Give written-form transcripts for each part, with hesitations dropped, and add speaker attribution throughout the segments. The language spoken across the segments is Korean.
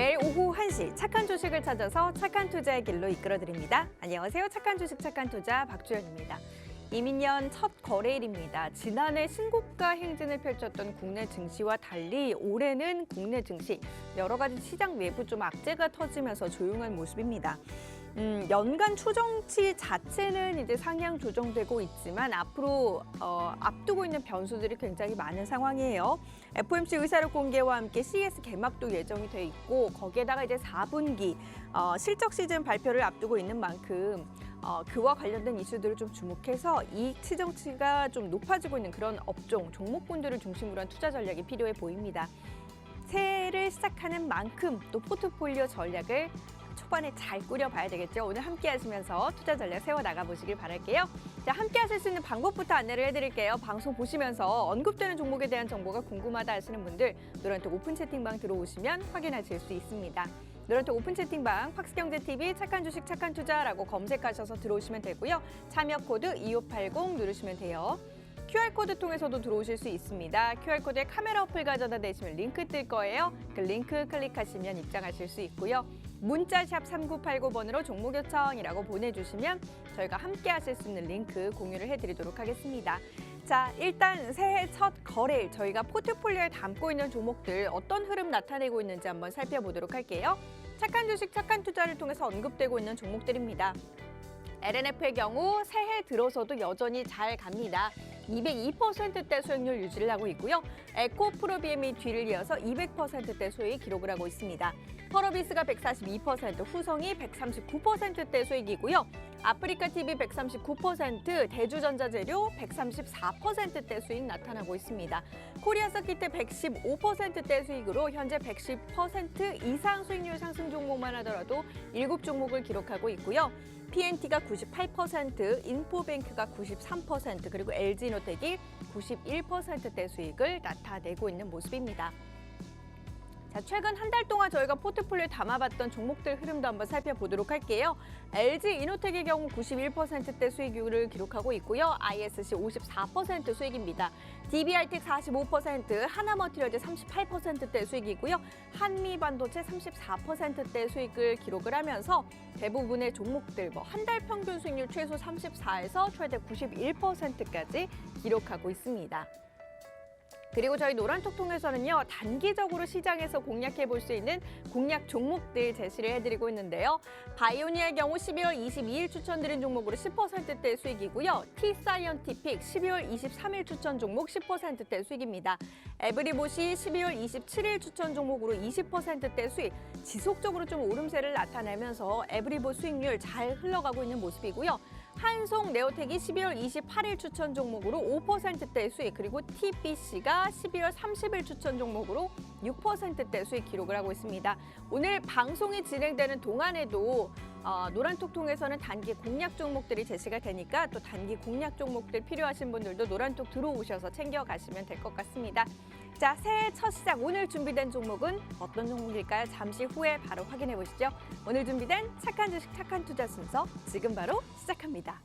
Speaker 1: 매일 오후 1시 착한 주식을 찾아서 착한 투자의 길로 이끌어드립니다. 안녕하세요. 착한 주식 착한 투자 박주연입니다. 이민년 첫 거래일입니다. 지난해 신고가 행진을 펼쳤던 국내 증시와 달리 올해는 국내 증시 여러 가지 시장 외부 좀 악재가 터지면서 조용한 모습입니다. 연간 추정치 자체는 이제 상향 조정되고 있지만 앞으로 앞두고 있는 변수들이 굉장히 많은 상황이에요. FOMC 의사록 공개와 함께 CES 개막도 예정이 돼 있고 거기에다가 이제 4분기 실적 시즌 발표를 앞두고 있는 만큼 그와 관련된 이슈들을 좀 주목해서 이익 추정치가 좀 높아지고 있는 그런 업종, 종목군들을 중심으로 한 투자 전략이 필요해 보입니다. 새해를 시작하는 만큼 또 포트폴리오 전략을 초반에 잘 꾸려봐야 되겠죠. 오늘 함께 하시면서 투자 전략 세워나가 보시길 바랄게요. 자, 함께 하실 수 있는 방법부터 안내를 해드릴게요. 방송 보시면서 언급되는 종목에 대한 정보가 궁금하다 하시는 분들 노란톡 오픈 채팅방 들어오시면 확인하실 수 있습니다. 노란톡 오픈 채팅방 팍스경제TV 착한 주식 착한 투자라고 검색하셔서 들어오시면 되고요. 참여 코드 2580 누르시면 돼요. QR코드 통해서도 들어오실 수 있습니다. QR코드에 카메라 어플 가져다 대시면 링크 뜰 거예요. 그 링크 클릭하시면 입장하실 수 있고요. 문자 샵 3989번으로 종목 요청이라고 보내주시면 저희가 함께 하실 수 있는 링크 공유를 해드리도록 하겠습니다. 자, 일단 새해 첫 거래일 저희가 포트폴리오에 담고 있는 종목들 어떤 흐름 나타내고 있는지 한번 살펴보도록 할게요. 착한 주식 착한 투자를 통해서 언급되고 있는 종목들입니다. LNF의 경우 새해 들어서도 여전히 잘 갑니다. 202%대 수익률 유지를 하고 있고요. 에코프로비엠이 뒤를 이어서 200%대 수익 기록을 하고 있습니다. 펄어비스가 142%, 후성이 139%대 수익이고요. 아프리카TV 139%, 대주전자재료 134%대 수익 나타나고 있습니다. 코리아서킷 115%대 수익으로 현재 110% 이상 수익률 상승 종목만 하더라도 7종목을 기록하고 있고요. PNT가 98%, 인포뱅크가 93%, 그리고 LG노텍이 91%대 수익을 나타내고 있는 모습입니다. 자, 최근 한 달 동안 저희가 포트폴리오에 담아봤던 종목들 흐름도 한번 살펴보도록 할게요. LG이노텍의 경우 91%대 수익률을 기록하고 있고요. ISC 54% 수익입니다. DBI텍 45%, 하나머티리얼즈 38%대 수익이고요. 한미반도체 34%대 수익을 기록을 하면서 대부분의 종목들 한 달 평균 수익률 최소 34에서 최대 91%까지 기록하고 있습니다. 그리고 저희 노란톡 통해서는요, 단기적으로 시장에서 공략해 볼 수 있는 공략 종목들 제시를 해드리고 있는데요. 바이오니아의 경우 12월 22일 추천드린 종목으로 10%대 수익이고요. T사이언티픽 12월 23일 추천 종목 10%대 수익입니다. 에브리봇이 12월 27일 추천 종목으로 20%대 수익, 지속적으로 좀 오름세를 나타내면서 에브리봇 수익률 잘 흘러가고 있는 모습이고요. 한송 네오텍이 12월 28일 추천 종목으로 5%대 수익, 그리고 TBC가 12월 30일 추천 종목으로 6%대 수익 기록을 하고 있습니다. 오늘 방송이 진행되는 동안에도 노란톡 통해서는 단기 공략 종목들이 제시가 되니까 또 단기 공략 종목들 필요하신 분들도 노란톡 들어오셔서 챙겨가시면 될 것 같습니다. 자, 새해 첫 시작 오늘 준비된 종목은 어떤 종목일까요? 잠시 후에 바로 확인해 보시죠. 오늘 준비된 착한 주식 착한 투자 순서 지금 바로 시작합니다.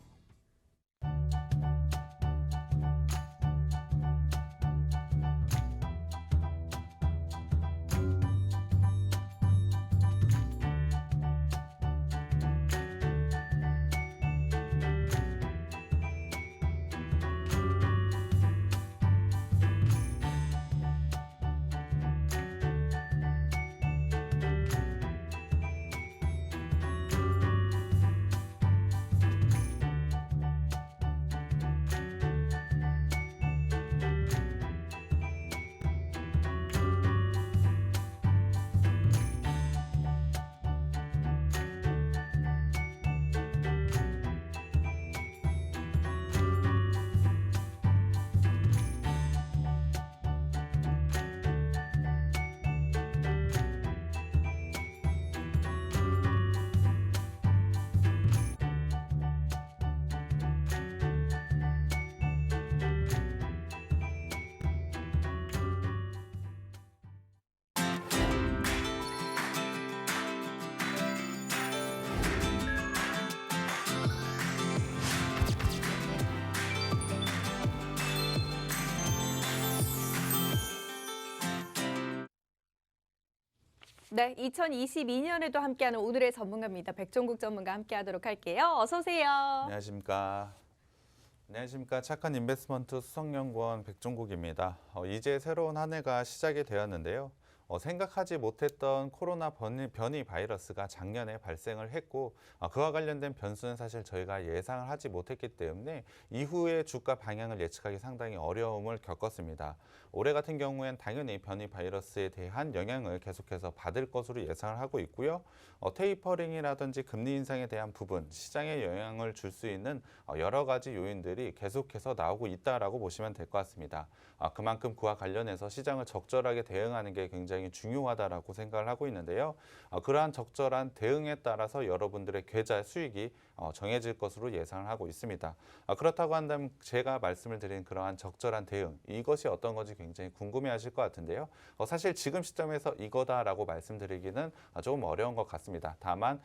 Speaker 1: 네, 2022년에도 함께하는 오늘의 전문가입니다. 백종국 전문가 함께하도록 할게요. 어서 오세요.
Speaker 2: 안녕하십니까. 안녕하십니까. 착한 인베스트먼트 수석연구원 백종국입니다. 이제 새로운 한 해가 시작이 되었는데요. 생각하지 못했던 코로나 변이 바이러스가 작년에 발생을 했고 그와 관련된 변수는 사실 저희가 예상을 하지 못했기 때문에 이후의 주가 방향을 예측하기 상당히 어려움을 겪었습니다. 올해 같은 경우엔 당연히 변이 바이러스에 대한 영향을 계속해서 받을 것으로 예상을 하고 있고요. 테이퍼링이라든지 금리 인상에 대한 부분, 시장에 영향을 줄 수 있는 여러 가지 요인들이 계속해서 나오고 있다라고 보시면 될 것 같습니다. 그만큼 그와 관련해서 시장을 적절하게 대응하는 게 굉장히 중요하다라고 생각을 하고 있는데요. 그러한 적절한 대응에 따라서 여러분들의 계좌 수익이 정해질 것으로 예상을 하고 있습니다. 그렇다고 한다면 제가 말씀을 드린 그러한 적절한 대응, 이것이 어떤 건지 굉장히 궁금해하실 것 같은데요. 사실 지금 시점에서 이거다라고 말씀드리기는 조금 어려운 것 같습니다. 다만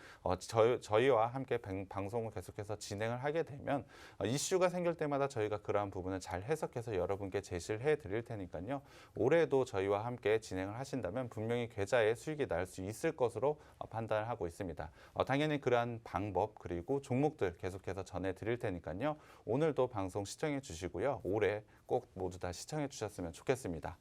Speaker 2: 저희와 함께 방송을 계속해서 진행을 하게 되면 이슈가 생길 때마다 저희가 그러한 부분을 잘 해석해서 여러분께 제시를 해드릴 테니까요. 올해도 저희와 함께 진행을 하신다면 분명히 계좌에 수익이 날 수 있을 것으로 판단을 하고 있습니다. 당연히 그러한 방법 그리고 종목들 계속해서 전해드릴 테니까요. 오늘도 방송 시청해 주시고요. 올해 꼭 모두 다 시청해 주셨으면 좋겠습니다.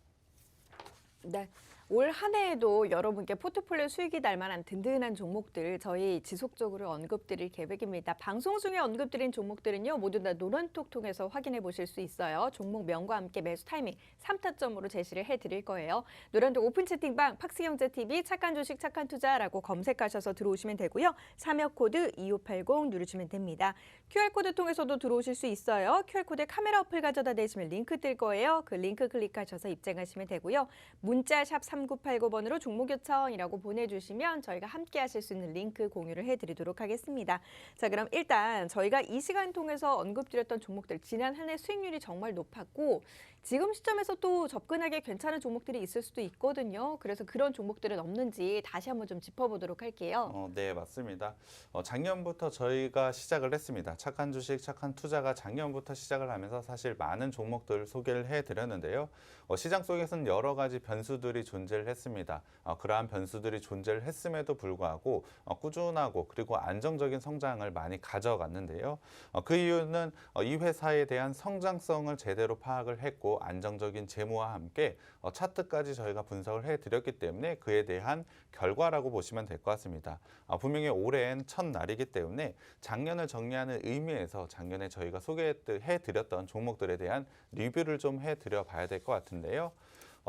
Speaker 1: 네. 올 한 해에도 여러분께 포트폴리오 수익이 날 만한 든든한 종목들 저희 지속적으로 언급드릴 계획입니다. 방송 중에 언급드린 종목들은요. 모두 다 노런톡 통해서 확인해 보실 수 있어요. 종목명과 함께 매수 타이밍 3타점으로 제시를 해드릴 거예요. 노런톡 오픈 채팅방 팍스경제TV 착한 주식 착한 투자라고 검색하셔서 들어오시면 되고요. 참여 코드 2580 누르시면 됩니다. QR코드 통해서도 들어오실 수 있어요. QR코드에 카메라 어플 가져다 대시면 링크 뜰 거예요. 그 링크 클릭하셔서 입장하시면 되고요. 문자 샵 3989번으로 종목 요청이라고 보내주시면 저희가 함께 하실 수 있는 링크 공유를 해드리도록 하겠습니다. 자, 그럼 일단 저희가 이 시간 통해서 언급드렸던 종목들 지난 한 해 수익률이 정말 높았고 지금 시점에서 또 접근하기 괜찮은 종목들이 있을 수도 있거든요. 그래서 그런 종목들은 없는지 다시 한번 좀 짚어보도록 할게요.
Speaker 2: 네, 맞습니다. 작년부터 저희가 시작을 했습니다. 착한 주식, 착한 투자가 작년부터 시작을 하면서 사실 많은 종목들을 소개를 해드렸는데요. 시장 속에서는 여러 가지 변수들이 존재를 했습니다. 그러한 변수들이 존재를 했음에도 불구하고 꾸준하고 그리고 안정적인 성장을 많이 가져갔는데요. 그 이유는 이 회사에 대한 성장성을 제대로 파악을 했고 안정적인 재무와 함께 차트까지 저희가 분석을 해드렸기 때문에 그에 대한 결과라고 보시면 될 것 같습니다. 분명히 올해는 첫날이기 때문에 작년을 정리하는 의미에서 작년에 저희가 소개해드렸던 종목들에 대한 리뷰를 좀 해드려 봐야 될 것 같은데요.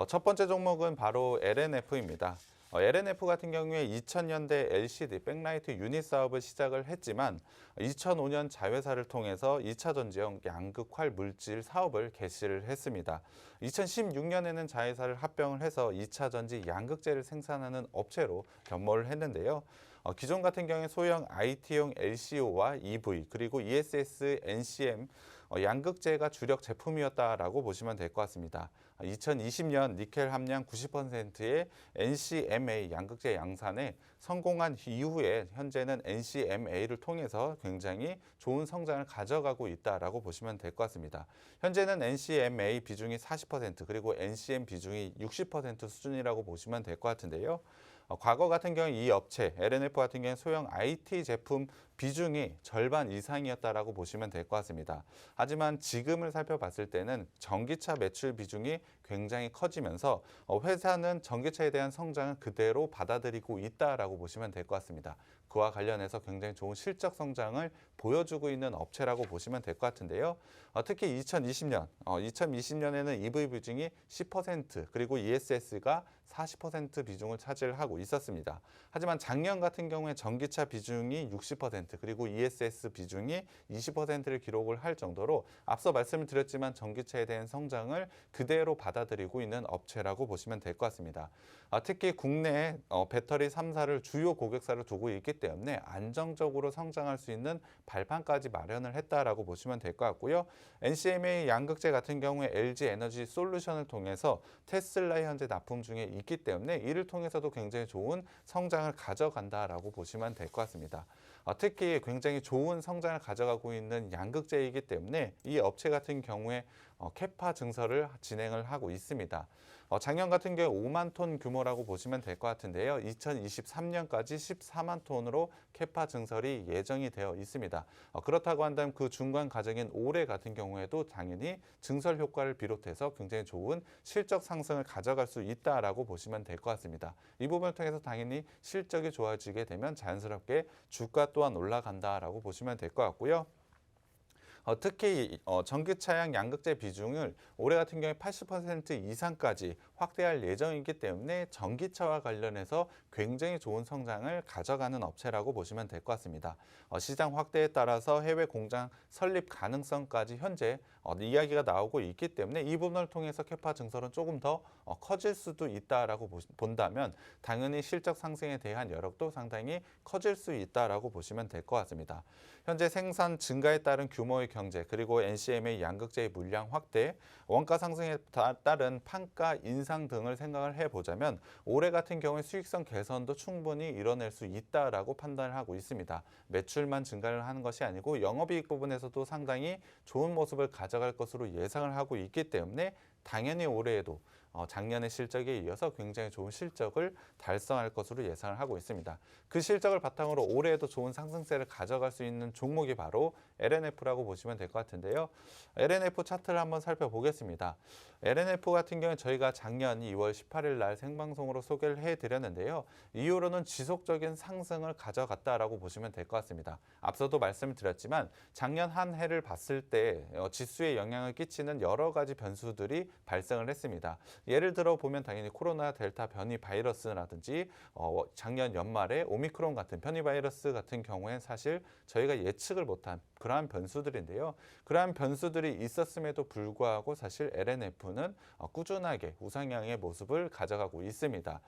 Speaker 2: 첫 번째 종목은 바로 LNF입니다. LNF 같은 경우에 2000년대 LCD 백라이트 유닛 사업을 시작을 했지만 2005년 자회사를 통해서 2차 전지형 양극활 물질 사업을 개시를 했습니다. 2016년에는 자회사를 합병을 해서 2차 전지 양극재를 생산하는 업체로 변모를 했는데요. 기존 같은 경우에 소형 IT용 LCO와 EV 그리고 ESS, NCM 양극재가 주력 제품이었다라고 보시면 될 것 같습니다. 2020년 니켈 함량 90%의 NCMA 양극재 양산에 성공한 이후에 현재는 NCMA를 통해서 굉장히 좋은 성장을 가져가고 있다라고 보시면 될 것 같습니다. 현재는 NCMA 비중이 40% 그리고 NCM 비중이 60% 수준이라고 보시면 될 것 같은데요. 과거 같은 경우 이 업체 LNF 같은 경우는 소형 IT 제품 비중이 절반 이상이었다라고 보시면 될 것 같습니다. 하지만 지금을 살펴봤을 때는 전기차 매출 비중이 굉장히 커지면서 회사는 전기차에 대한 성장을 그대로 받아들이고 있다라고 보시면 될 것 같습니다. 그와 관련해서 굉장히 좋은 실적 성장을 보여주고 있는 업체라고 보시면 될 것 같은데요. 특히 2020년에는 EV 비중이 10% 그리고 ESS가 40% 비중을 차지를 하고 있었습니다. 하지만 작년 같은 경우에 전기차 비중이 60% 그리고 ESS 비중이 20%를 기록을 할 정도로 앞서 말씀을 드렸지만 전기차에 대한 성장을 그대로 받아들이고 있는 업체라고 보시면 될 것 같습니다. 특히 국내에 배터리 3사를 주요 고객사를 두고 있기 때문에 안정적으로 성장할 수 있는 발판까지 마련을 했다라고 보시면 될 것 같고요. NCMA 양극재 같은 경우에 LG 에너지 솔루션을 통해서 테슬라에 현재 납품 중에 있기 때문에 이를 통해서도 굉장히 좋은 성장을 가져간다라고 보시면 될 것 같습니다. 특히 굉장히 좋은 성장을 가져가고 있는 양극재이기 때문에 이 업체 같은 경우에 캐파 증설을 진행을 하고 있습니다. 작년 같은 경우에 5만 톤 규모라고 보시면 될 것 같은데요. 2023년까지 14만 톤으로 캐파 증설이 예정이 되어 있습니다. 그렇다고 한다면 그 중간 과정인 올해 같은 경우에도 당연히 증설 효과를 비롯해서 굉장히 좋은 실적 상승을 가져갈 수 있다라고 보시면 될 것 같습니다. 이 부분을 통해서 당연히 실적이 좋아지게 되면 자연스럽게 주가 또한 올라간다라고 보시면 될 것 같고요. 특히 전기차량 양극재 비중을 올해 같은 경우에 80% 이상까지 확대할 예정이기 때문에 전기차와 관련해서 굉장히 좋은 성장을 가져가는 업체라고 보시면 될 것 같습니다. 시장 확대에 따라서 해외 공장 설립 가능성까지 현재 이야기가 나오고 있기 때문에 이 부분을 통해서 캐파 증설은 조금 더 커질 수도 있다라고 본다면 당연히 실적 상승에 대한 여력도 상당히 커질 수 있다라고 보시면 될 것 같습니다. 현재 생산 증가에 따른 규모의 경제 그리고 NCM의 양극재의 물량 확대, 원가 상승에 따른 판가 인상 등을 생각을 해보자면 올해 같은 경우에 수익성 개선도 충분히 이뤄낼 수 있다라고 판단을 하고 있습니다. 매출만 증가를 하는 것이 아니고 영업이익 부분에서도 상당히 좋은 모습을 가져갈 것으로 예상을 하고 있기 때문에 당연히 올해에도 작년의 실적에 이어서 굉장히 좋은 실적을 달성할 것으로 예상을 하고 있습니다. 그 실적을 바탕으로 올해에도 좋은 상승세를 가져갈 수 있는 종목이 바로 LNF라고 보시면 될 것 같은데요. LNF 차트를 한번 살펴보겠습니다. LNF 같은 경우는 저희가 작년 2월 18일 날 생방송으로 소개를 해드렸는데요. 이후로는 지속적인 상승을 가져갔다라고 보시면 될 것 같습니다. 앞서도 말씀을 드렸지만 작년 한 해를 봤을 때 지수에 영향을 끼치는 여러 가지 변수들이 발생을 했습니다. 예를 들어 보면 당연히 코로나 델타 변이 바이러스라든지 작년 연말에 오미크론 같은 변이 바이러스 같은 경우엔 사실 저희가 예측을 못한 그러한 변수들인데요. 그러한 변수들이 있었음에도 불구하고 사실 LNF는 꾸준하게 우상향의 모습을 가져가고 있습니다.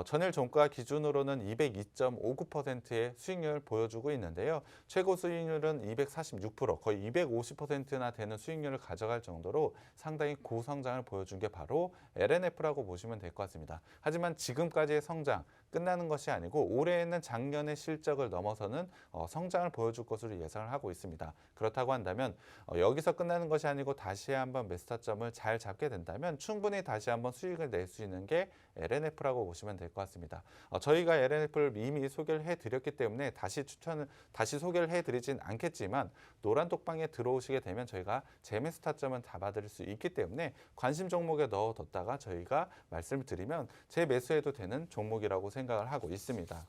Speaker 2: 전일 종가 기준으로는 202.59%의 수익률을 보여주고 있는데요. 최고 수익률은 246%, 거의 250%나 되는 수익률을 가져갈 정도로 상당히 고성장을 보여준 게 바로 LNF라고 보시면 될 것 같습니다. 하지만 지금까지의 성장 끝나는 것이 아니고 올해에는 작년의 실적을 넘어서는 성장을 보여줄 것으로 예상을 하고 있습니다. 그렇다고 한다면 여기서 끝나는 것이 아니고 다시 한번 매수타점을 잘 잡게 된다면 충분히 다시 한번 수익을 낼 수 있는 게 LNF라고 보시면 될 것 같습니다. 저희가 LNF를 이미 소개를 해드렸기 때문에 다시 소개를 해드리진 않겠지만 노란 독방에 들어오시게 되면 저희가 재매수 타점은 잡아드릴 수 있기 때문에 관심 종목에 넣어뒀다가 저희가 말씀을 드리면 재매수해도 되는 종목이라고 생각을 하고 있습니다.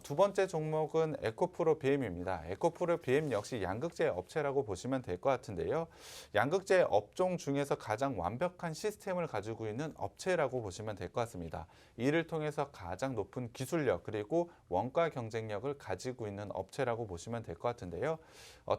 Speaker 2: 두 번째 종목은 에코프로 BM입니다. 에코프로 BM 역시 양극재 업체라고 보시면 될 것 같은데요. 양극재 업종 중에서 가장 완벽한 시스템을 가지고 있는 업체라고 보시면 될 것 같습니다. 이를 통해서 가장 높은 기술력 그리고 원가 경쟁력을 가지고 있는 업체라고 보시면 될 것 같은데요.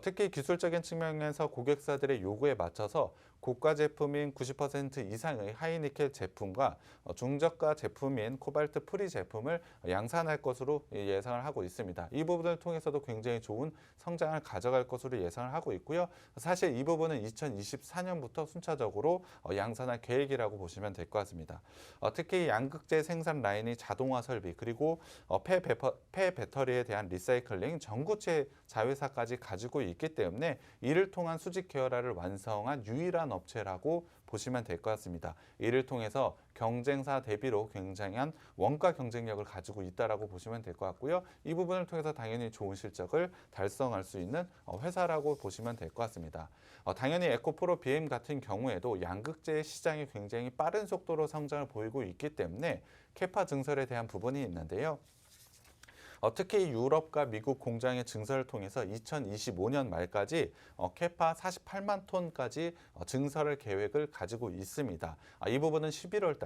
Speaker 2: 특히 기술적인 측면에서 고객사들의 요구에 맞춰서 고가 제품인 90% 이상의 하이니켈 제품과 중저가 제품인 코발트 프리 제품을 양산할 것으로 예상을 하고 있습니다. 이 부분을 통해서도 굉장히 좋은 성장을 가져갈 것으로 예상을 하고 있고요. 사실 이 부분은 2024년부터 순차적으로 양산할 계획이라고 보시면 될 것 같습니다. 특히 양극재 생산 라인이 자동화 설비 그리고 폐 배터리에 대한 리사이클링, 전구체 자회사까지 가지고 있기 때문에 이를 통한 수직 계열화를 완성한 유일한 업체라고 보시면 될 것 같습니다. 이를 통해서 경쟁사 대비로 굉장한 원가 경쟁력을 가지고 있다라고 보시면 될 것 같고요. 이 부분을 통해서 당연히 좋은 실적을 달성할 수 있는 회사라고 보시면 될 것 같습니다. 당연히 에코프로 BM 같은 경우에도 양극재 시장이 굉장히 빠른 속도로 성장을 보이고 있기 때문에 캐파 증설에 대한 부분이 있는데요. 특히 유럽과 미국 공장의 증설을 통해서 2025년 말까지 캐파 48만 톤까지 증설을 계획을 가지고 있습니다. 이 부분은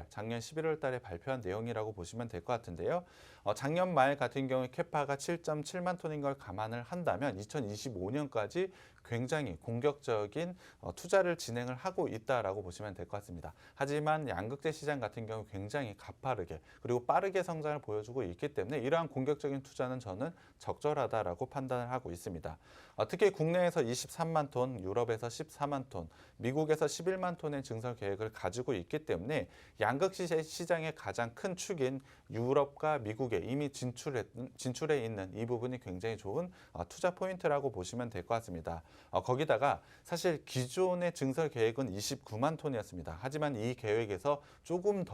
Speaker 2: 작년 11월 달에 발표한 내용이라고 보시면 될 것 같은데요. 작년 말 같은 경우에 캐파가 7.7만 톤인 걸 감안을 한다면 2025년까지 굉장히 공격적인 투자를 진행을 하고 있다라고 보시면 될 것 같습니다. 하지만 양극재 시장 같은 경우 굉장히 가파르게 그리고 빠르게 성장을 보여주고 있기 때문에 이러한 공격적인 투자는 저는 적절하다라고 판단을 하고 있습니다. 특히 국내에서 23만 톤, 유럽에서 14만 톤, 미국에서 11만 톤의 증설 계획을 가지고 있기 때문에 양극재 시장의 가장 큰 축인 유럽과 미국에 이미 진출해 있는 이 부분이 굉장히 좋은 투자 포인트라고 보시면 될 것 같습니다. 거기다가 사실 기존의 증설 계획은 29만 톤이었습니다. 하지만 이 계획에서 조금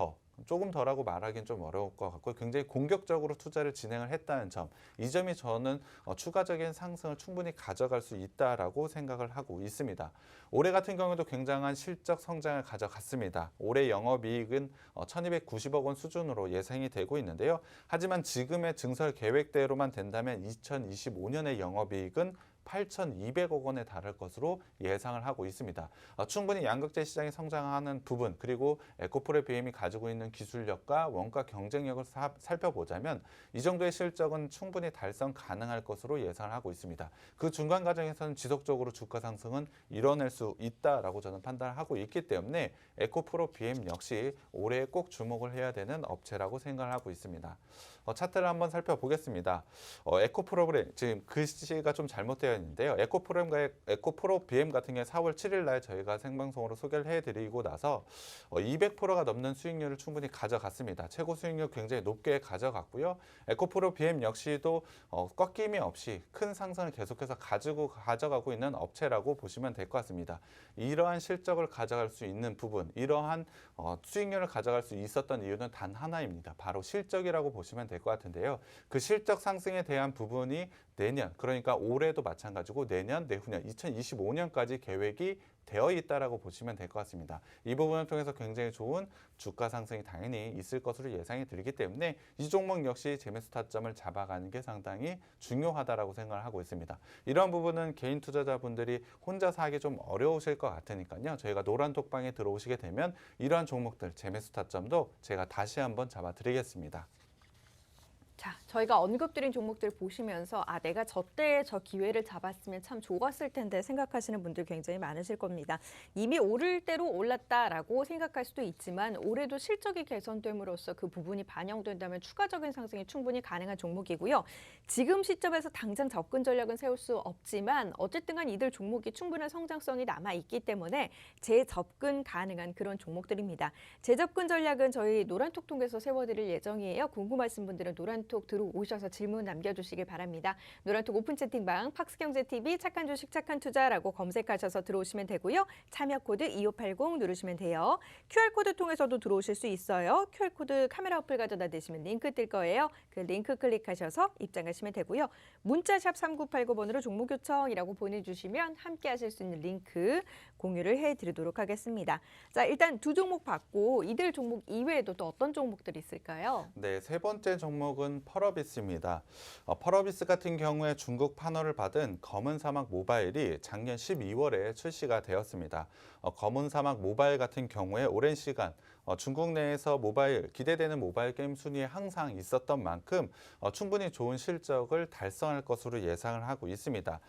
Speaker 2: 더라고 말하기는 좀 어려울 것 같고 굉장히 공격적으로 투자를 진행을 했다는 점, 이 점이 저는 추가적인 상승을 충분히 가져갈 수 있다라고 생각을 하고 있습니다. 올해 같은 경우도 굉장한 실적 성장을 가져갔습니다. 올해 영업이익은 1,290억 원 수준으로 예상이 되고 있는데요. 하지만 지금의 증설 계획대로만 된다면 2025년의 영업이익은 8,200억 원에 달할 것으로 예상을 하고 있습니다. 충분히 양극재 시장이 성장하는 부분, 그리고 에코프로 BM이 가지고 있는 기술력과 원가 경쟁력을 살펴보자면 이 정도의 실적은 충분히 달성 가능할 것으로 예상을 하고 있습니다. 그 중간 과정에서는 지속적으로 주가 상승은 이뤄낼 수 있다라고 저는 판단을 하고 있기 때문에 에코프로 BM 역시 올해 꼭 주목을 해야 되는 업체라고 생각을 하고 있습니다. 차트를 한번 살펴보겠습니다. 에코프로그램, 지금 글씨가 좀 잘못되어 있는데요. 에코프로 BM 같은 경우에 4월 7일 날 저희가 생방송으로 소개를 해드리고 나서 200%가 넘는 수익률을 충분히 가져갔습니다. 최고 수익률 굉장히 높게 가져갔고요. 에코프로 BM 역시도 꺾임이 없이 큰 상승을 계속해서 가져가고 있는 업체라고 보시면 될 것 같습니다. 이러한 실적을 가져갈 수 있는 부분, 이러한 수익률을 가져갈 수 있었던 이유는 단 하나입니다. 바로 실적이라고 보시면 될 것 같은데요. 그 실적 상승에 대한 부분이 내년, 그러니까 올해도 마찬가지고 내년, 내후년, 2025년까지 계획이 되어 있다라고 보시면 될 것 같습니다. 이 부분을 통해서 굉장히 좋은 주가 상승이 당연히 있을 것으로 예상이 들기 때문에 이 종목 역시 재매수 타점을 잡아가는 게 상당히 중요하다라고 생각을 하고 있습니다. 이런 부분은 개인 투자자분들이 혼자서 하기 좀 어려우실 것 같으니까요. 저희가 노란톡방에 들어오시게 되면 이러한 종목들 재매수 타점도 제가 다시 한번 잡아드리겠습니다.
Speaker 1: 자, 저희가 언급드린 종목들 보시면서 내가 저때 저 기회를 잡았으면 참 좋았을 텐데 생각하시는 분들 굉장히 많으실 겁니다. 이미 오를 대로 올랐다라고 생각할 수도 있지만 올해도 실적이 개선됨으로써 그 부분이 반영된다면 추가적인 상승이 충분히 가능한 종목이고요. 지금 시점에서 당장 접근 전략은 세울 수 없지만 어쨌든 간 이들 종목이 충분한 성장성이 남아있기 때문에 재접근 가능한 그런 종목들입니다. 재접근 전략은 저희 노란톡 통해서 세워드릴 예정이에요. 궁금하신 분들은 노란톡 들어오셔서 질문 남겨주시길 바랍니다. 노란톡 오픈 채팅방 팍스경제TV 착한 주식 착한 투자라고 검색하셔서 들어오시면 되고요. 참여 코드 2580 누르시면 돼요. QR코드 통해서도 들어오실 수 있어요. QR코드 카메라 어플 가져다 대시면 링크 뜰 거예요. 그 링크 클릭하셔서 입장하시면 되고요. 문자샵 3989번으로 종목 요청이라고 보내주시면 함께 하실 수 있는 링크 공유를 해드리도록 하겠습니다. 자, 일단 두 종목 봤고 이들 종목 이외에도 또 어떤 종목들이 있을까요?
Speaker 2: 네, 세 번째 종목은 펄어비스입니다. 펄어비스 같은 경우에 중국 판호를 받은 검은 사막 모바일이 작년 12월에 출시가 되었습니다. 검은 사막 모바일 같은 경우에 오랜 시간 중국 내에서 기대되는 모바일 게임 순위에 항상 있었던 만큼 충분히 좋은 실적을 달성할 것으로 예상을 하고 있습니다.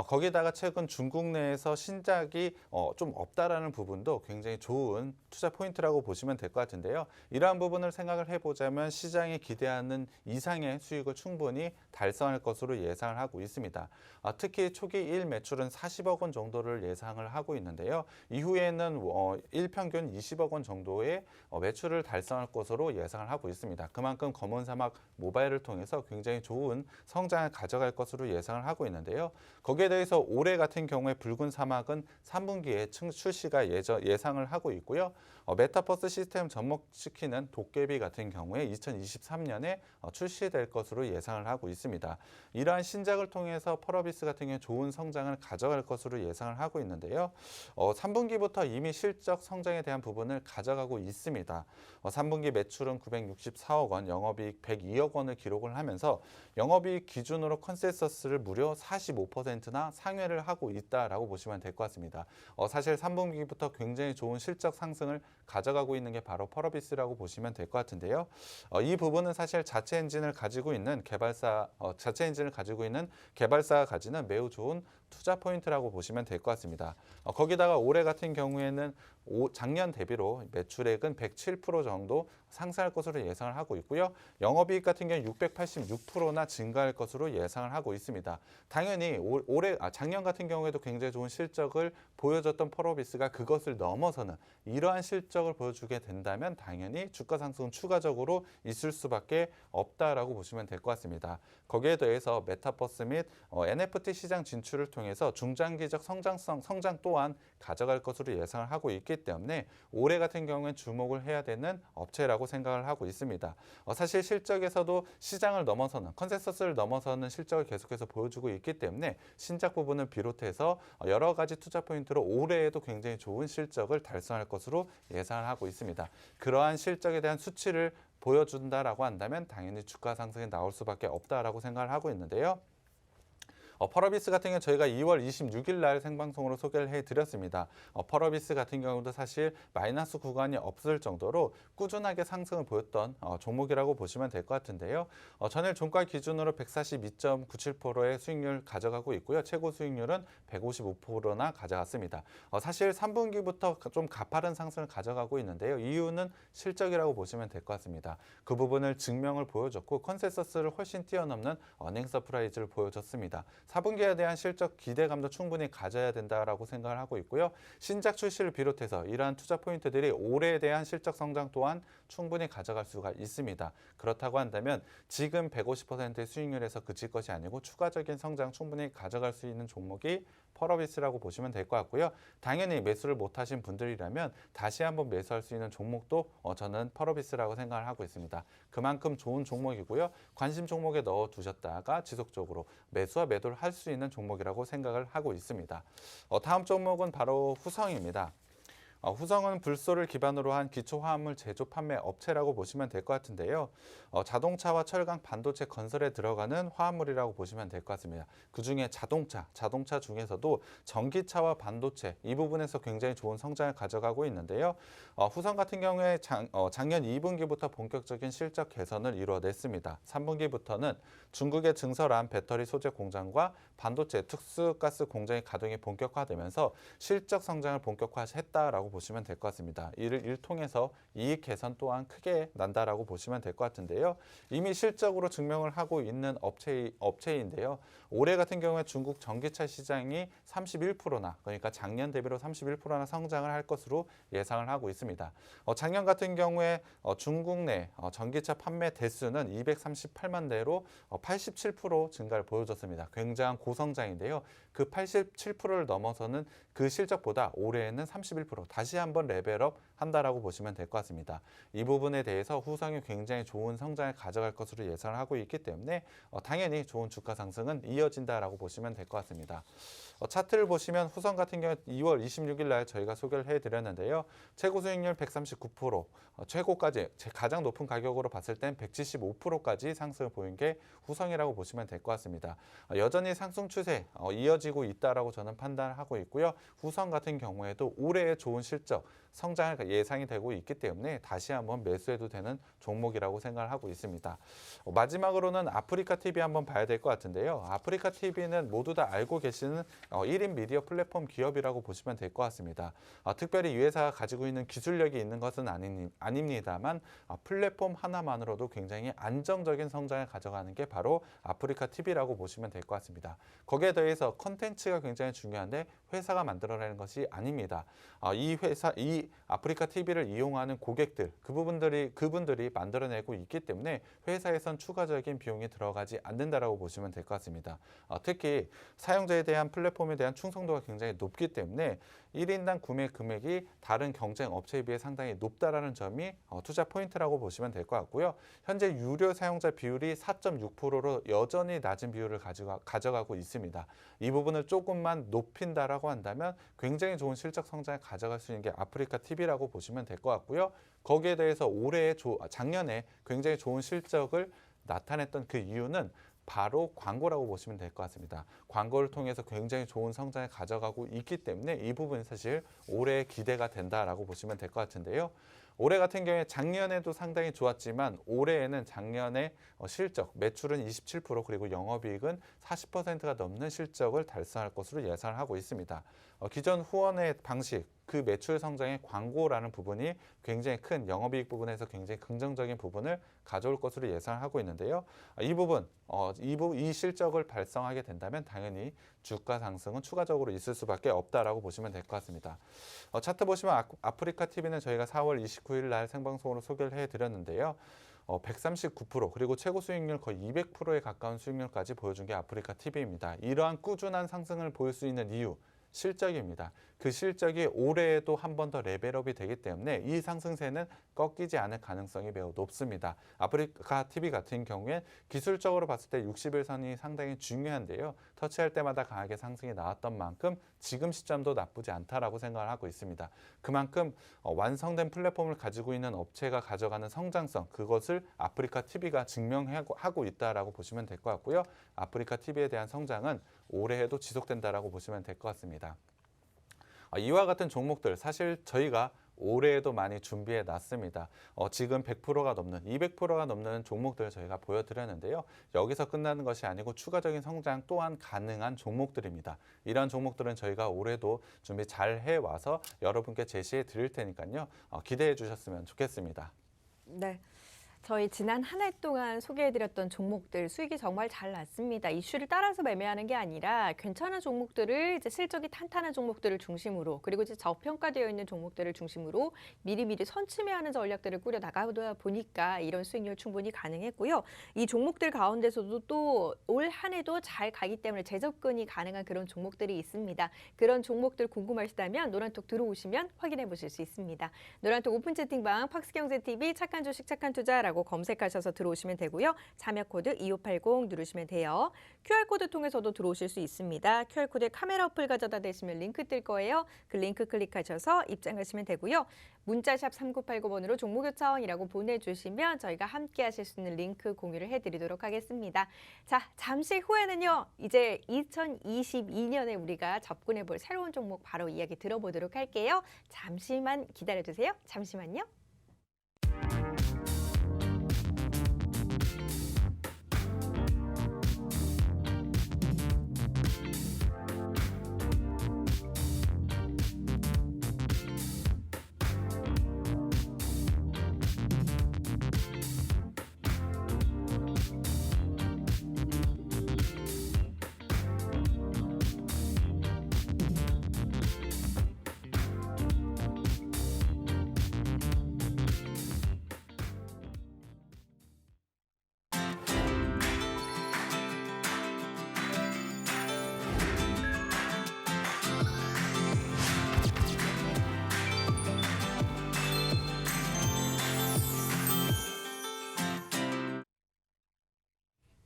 Speaker 2: 거기다가 최근 중국 내에서 신작이 좀 없다라는 부분도 굉장히 좋은 투자 포인트라고 보시면 될 것 같은데요. 이러한 부분을 생각을 해보자면 시장이 기대하는 이상의 수익을 충분히 달성할 것으로 예상을 하고 있습니다. 특히 초기 1 매출은 40억 원 정도를 예상을 하고 있는데요. 이후에는 1평균 20억 원 정도의 매출을 달성할 것으로 예상을 하고 있습니다. 그만큼 검은 사막 모바일을 통해서 굉장히 좋은 성장을 가져갈 것으로 예상을 하고 있는데요. 거기에 대해서 올해 같은 경우에 붉은 사막은 3분기에 출시가 예상을 하고 있고요. 메타버스 시스템 접목시키는 도깨비 같은 경우에 2023년에 출시될 것으로 예상을 하고 있습니다. 이러한 신작을 통해서 펄어비스 같은 경우에 좋은 성장을 가져갈 것으로 예상을 하고 있는데요. 3분기부터 이미 실적 성장에 대한 부분을 가져가고 있습니다. 3분기 매출은 964억 원, 영업이익 102억 원을 기록을 하면서 영업이익 기준으로 컨센서스를 무려 45%나 상회를 하고 있다라고 보시면 될 것 같습니다. 사실 3분기부터 굉장히 좋은 실적 상승을 가져가고 있는 게 바로 펄어비스라고 보시면 될 것 같은데요. 이 부분은 사실 자체 엔진을 가지고 있는 개발사가 가지는 매우 좋은 투자 포인트라고 보시면 될 것 같습니다. 거기다가 올해 같은 경우에는 작년 대비로 매출액은 107% 정도 상승할 것으로 예상을 하고 있고요. 영업이익 같은 경우 686%나 증가할 것으로 예상을 하고 있습니다. 당연히 작년 같은 경우에도 굉장히 좋은 실적을 보여줬던 펄어비스가 그것을 넘어서는 이러한 실적을 보여주게 된다면 당연히 주가 상승은 추가적으로 있을 수밖에 없다라고 보시면 될 것 같습니다. 거기에 더해서 메타버스 및 NFT 시장 진출을 통해서 중장기적 성장 또한 가져갈 것으로 예상을 하고 있기 때문에 올해 같은 경우엔 주목을 해야 되는 업체라고 생각을 하고 있습니다. 사실 실적에서도 시장을 넘어서는 컨센서스를 넘어서는 실적을 계속해서 보여주고 있기 때문에 신작 부분을 비롯해서 여러 가지 투자 포인트로 올해에도 굉장히 좋은 실적을 달성할 것으로 예상을 하고 있습니다. 그러한 실적에 대한 수치를 보여준다라고 한다면 당연히 주가 상승이 나올 수밖에 없다라고 생각을 하고 있는데요. 펄어비스 같은 경우 저희가 2월 26일 날 생방송으로 소개를 해드렸습니다. 펄어비스 같은 경우도 사실 마이너스 구간이 없을 정도로 꾸준하게 상승을 보였던 종목이라고 보시면 될 것 같은데요. 전일 종가 기준으로 142.97%의 수익률 가져가고 있고요. 최고 수익률은 155%나 가져갔습니다. 사실 3분기부터 좀 가파른 상승을 가져가고 있는데요. 이유는 실적이라고 보시면 될 것 같습니다. 그 부분을 증명을 보여줬고 컨센서스를 훨씬 뛰어넘는 어닝 서프라이즈를 보여줬습니다. 4분기에 대한 실적 기대감도 충분히 가져야 된다라고 생각을 하고 있고요. 신작 출시를 비롯해서 이러한 투자 포인트들이 올해에 대한 실적 성장 또한 충분히 가져갈 수가 있습니다. 그렇다고 한다면 지금 150%의 수익률에서 그칠 것이 아니고 추가적인 성장 충분히 가져갈 수 있는 종목이 펄어비스라고 보시면 될 것 같고요. 당연히 매수를 못하신 분들이라면 다시 한번 매수할 수 있는 종목도 저는 펄어비스라고 생각을 하고 있습니다. 그만큼 좋은 종목이고요. 관심 종목에 넣어두셨다가 지속적으로 매수와 매도를 할 수 있는 종목이라고 생각을 하고 있습니다. 다음 종목은 바로 후성입니다. 후성은 불소를 기반으로 한 기초화합물 제조 판매 업체라고 보시면 될 것 같은데요. 자동차와 철강, 반도체 건설에 들어가는 화합물이라고 보시면 될 것 같습니다. 그중에 자동차 중에서도 전기차와 반도체 이 부분에서 굉장히 좋은 성장을 가져가고 있는데요. 후성 같은 경우에 작년 2분기부터 본격적인 실적 개선을 이루어냈습니다. 3분기부터는 중국의 증설한 배터리 소재 공장과 반도체 특수가스 공장의 가동이 본격화되면서 실적 성장을 본격화했다라고 보시면 될 것 같습니다. 이를 통해서 이익 개선 또한 크게 난다라고 보시면 될 것 같은데요. 이미 실적으로 증명을 하고 있는 업체인데요. 올해 같은 경우에 중국 전기차 시장이 31%나 그러니까 작년 대비로 31%나 성장을 할 것으로 예상을 하고 있습니다. 작년 같은 경우에 중국 내 전기차 판매 대수는 238만 대로 87% 증가를 보여줬습니다. 굉장한 고성장인데요. 그 87%를 넘어서는 그 실적보다 올해에는 31% 다시 한번 레벨업 한다라고 보시면 될 것 같습니다. 이 부분에 대해서 후성이 굉장히 좋은 성장을 가져갈 것으로 예상을 하고 있기 때문에 당연히 좋은 주가 상승은 이어진다라고 보시면 될 것 같습니다. 차트를 보시면 후성 같은 경우 2월 26일 날 저희가 소개를 해드렸는데요. 최고 수익률 139%, 최고까지 가장 높은 가격으로 봤을 땐 175%까지 상승을 보인 게 후성이라고 보시면 될 것 같습니다. 여전히 상승 추세 이어지고 있다라고 저는 판단하고 있고요. 후성 같은 경우에도 올해의 좋은 실적, 성장을 예상이 되고 있기 때문에 다시 한번 매수해도 되는 종목이라고 생각을 하고 있습니다. 마지막으로는 아프리카 TV 한번 봐야 될 것 같은데요. 아프리카 TV는 모두 다 알고 계시는 1인 미디어 플랫폼 기업이라고 보시면 될 것 같습니다. 특별히 이 회사가 가지고 있는 기술력이 있는 것은 아닙니다만 플랫폼 하나만으로도 굉장히 안정적인 성장을 가져가는 게 바로 아프리카 TV라고 보시면 될 것 같습니다. 거기에 더해서 컨텐츠가 굉장히 중요한데 회사가 만들어내는 것이 아닙니다. 이 아프리카 TV를 이용하는 고객들, 그분들이 만들어내고 있기 때문에 회사에선 추가적인 비용이 들어가지 않는다라고 보시면 될 것 같습니다. 특히 사용자에 대한 플랫폼에 대한 충성도가 굉장히 높기 때문에 1인당 구매 금액이 다른 경쟁 업체에 비해 상당히 높다라는 점이 투자 포인트라고 보시면 될 것 같고요. 현재 유료 사용자 비율이 4.6%로 여전히 낮은 비율을 가져가고 있습니다. 이 부분을 조금만 높인다라고 한다면 굉장히 좋은 실적 성장을 가져갈 수 있는 게 아프리카 TV라고 보시면 될 것 같고요. 거기에 대해서 작년에 굉장히 좋은 실적을 나타냈던 그 이유는 바로 광고라고 보시면 될 것 같습니다. 광고를 통해서 굉장히 좋은 성장을 가져가고 있기 때문에 이 부분이 사실 올해 기대가 된다라고 보시면 될 것 같은데요. 올해 같은 경우에 작년에도 상당히 좋았지만 올해에는 작년에 실적, 매출은 27% 그리고 영업이익은 40%가 넘는 실적을 달성할 것으로 예상을 하고 있습니다. 기존 후원의 방식, 그 매출 성장의 광고라는 부분이 굉장히 큰 영업이익 부분에서 굉장히 긍정적인 부분을 가져올 것으로 예상하고 있는데요. 이 부분, 이 실적을 발생하게 된다면 당연히 주가 상승은 추가적으로 있을 수밖에 없다라고 보시면 될 것 같습니다. 차트 보시면 아프리카 TV는 저희가 4월 29일 날 생방송으로 소개를 해드렸는데요. 139% 그리고 최고 수익률 거의 200%에 가까운 수익률까지 보여준 게 아프리카 TV입니다. 이러한 꾸준한 상승을 보일 수 있는 이유, 실적입니다. 그 실적이 올해에도 한 번 더 레벨업이 되기 때문에 이 상승세는 꺾이지 않을 가능성이 매우 높습니다. 아프리카 TV 같은 경우엔 기술적으로 봤을 때 60일선이 상당히 중요한데요. 터치할 때마다 강하게 상승이 나왔던 만큼 지금 시점도 나쁘지 않다라고 생각을 하고 있습니다. 그만큼 완성된 플랫폼을 가지고 있는 업체가 가져가는 성장성, 그것을 아프리카 TV가 증명하고 있다라고 보시면 될 것 같고요. 아프리카 TV에 대한 성장은 올해에도 지속된다라고 보시면 될 것 같습니다. 이와 같은 종목들 사실 저희가 올해에도 많이 준비해 놨습니다. 지금 100%가 넘는 200%가 넘는 종목들을 저희가 보여드렸는데요. 여기서 끝나는 것이 아니고 추가적인 성장 또한 가능한 종목들입니다. 이러한 종목들은 저희가 올해도 준비 잘 해와서 여러분께 제시해 드릴 테니까요. 기대해 주셨으면 좋겠습니다.
Speaker 1: 네. 저희 지난 한 해 동안 소개해드렸던 종목들 수익이 정말 잘 났습니다. 이슈를 따라서 매매하는 게 아니라 괜찮은 종목들을 이제 실적이 탄탄한 종목들을 중심으로 그리고 이제 저평가되어 있는 종목들을 중심으로 미리미리 선취매하는 전략들을 꾸려 나가다 보니까 이런 수익률 충분히 가능했고요. 이 종목들 가운데서도 또 올 한 해도 잘 가기 때문에 재접근이 가능한 그런 종목들이 있습니다. 그런 종목들 궁금하시다면 노란톡 들어오시면 확인해 보실 수 있습니다. 노란톡 오픈 채팅방 팍스경제TV 착한 주식 착한 투자라고 검색하셔서 들어오시면 되고요. 참여 코드 2580 누르시면 돼요. QR코드 통해서도 들어오실 수 있습니다. QR코드에 카메라 어플 가져다 대시면 링크 뜰 거예요. 그 링크 클릭하셔서 입장하시면 되고요. 문자샵 3989번으로 종목 요청이라고 보내주시면 저희가 함께 하실 수 있는 링크 공유를 해드리도록 하겠습니다. 자, 잠시 후에는요. 이제 2022년에 우리가 접근해 볼 새로운 종목 바로 이야기 들어보도록 할게요. 잠시만 기다려주세요. 잠시만요.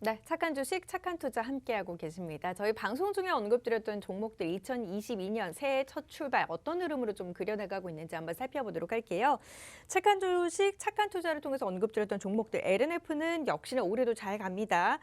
Speaker 1: 네, 착한 주식, 착한 투자 함께하고 계십니다. 저희 방송 중에 언급드렸던 종목들 2022년 새해 첫 출발 어떤 흐름으로 좀 그려나가고 있는지 한번 살펴보도록 할게요. 착한 주식, 착한 투자를 통해서 언급드렸던 종목들 LNF는 역시나 올해도 잘 갑니다.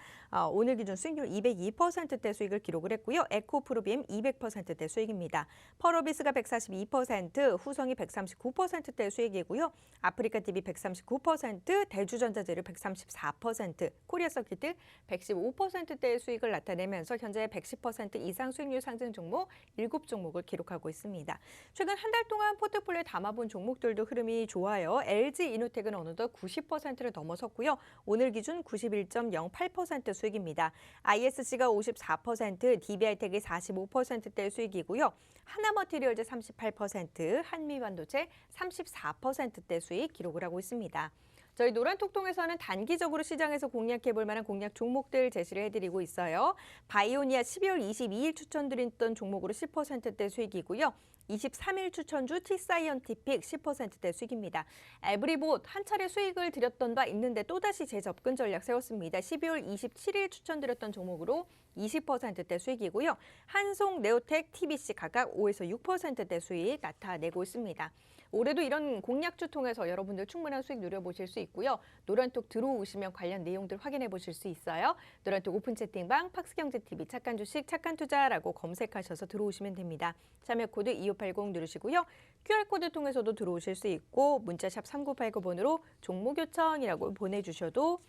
Speaker 1: 오늘 기준 수익률 202%대 수익을 기록을 했고요. 에코프로비엠 200%대 수익입니다. 펄어비스가 142%, 후성이 139%대 수익이고요. 아프리카TV 139%, 대주전자재료 134%, 코리아서킷 115%대의 수익을 나타내면서 현재 110% 이상 수익률 상승 종목 7종목을 기록하고 있습니다. 최근 한 달 동안 포트폴리오에 담아본 종목들도 흐름이 좋아요. LG이노텍은 어느덧 90%를 넘어섰고요. 오늘 기준 91.08% 수익입니다. ISC가 54%, DBI텍이 45%대의 수익이고요. 하나머티리얼즈 38%, 한미반도체 34%대 수익 기록을 하고 있습니다. 저희 노란톡 통해서는 단기적으로 시장에서 공략해볼 만한 공략 종목들 제시를 해드리고 있어요. 바이오니아 12월 22일 추천드렸던 종목으로 10%대 수익이고요. 23일 추천주 T사이언티픽 10%대 수익입니다. 에브리봇 한 차례 수익을 드렸던 바 있는데 또다시 재접근 전략 세웠습니다. 12월 27일 추천드렸던 종목으로 20%대 수익이고요. 한송, 네오텍, TBC 각각 5에서 6%대 수익 나타내고 있습니다. 올해도 이런 공략주 통해서 여러분들 충분한 수익 누려보실 수 있고요. 노란톡 들어오시면 관련 내용들 확인해 보실 수 있어요. 노란톡 오픈 채팅방 팍스경제TV 착한 주식 착한 투자라고 검색하셔서 들어오시면 됩니다. 참여 코드 2580 누르시고요. QR코드 통해서도 들어오실 수 있고 문자샵 3989번으로 종목 요청이라고 보내주셔도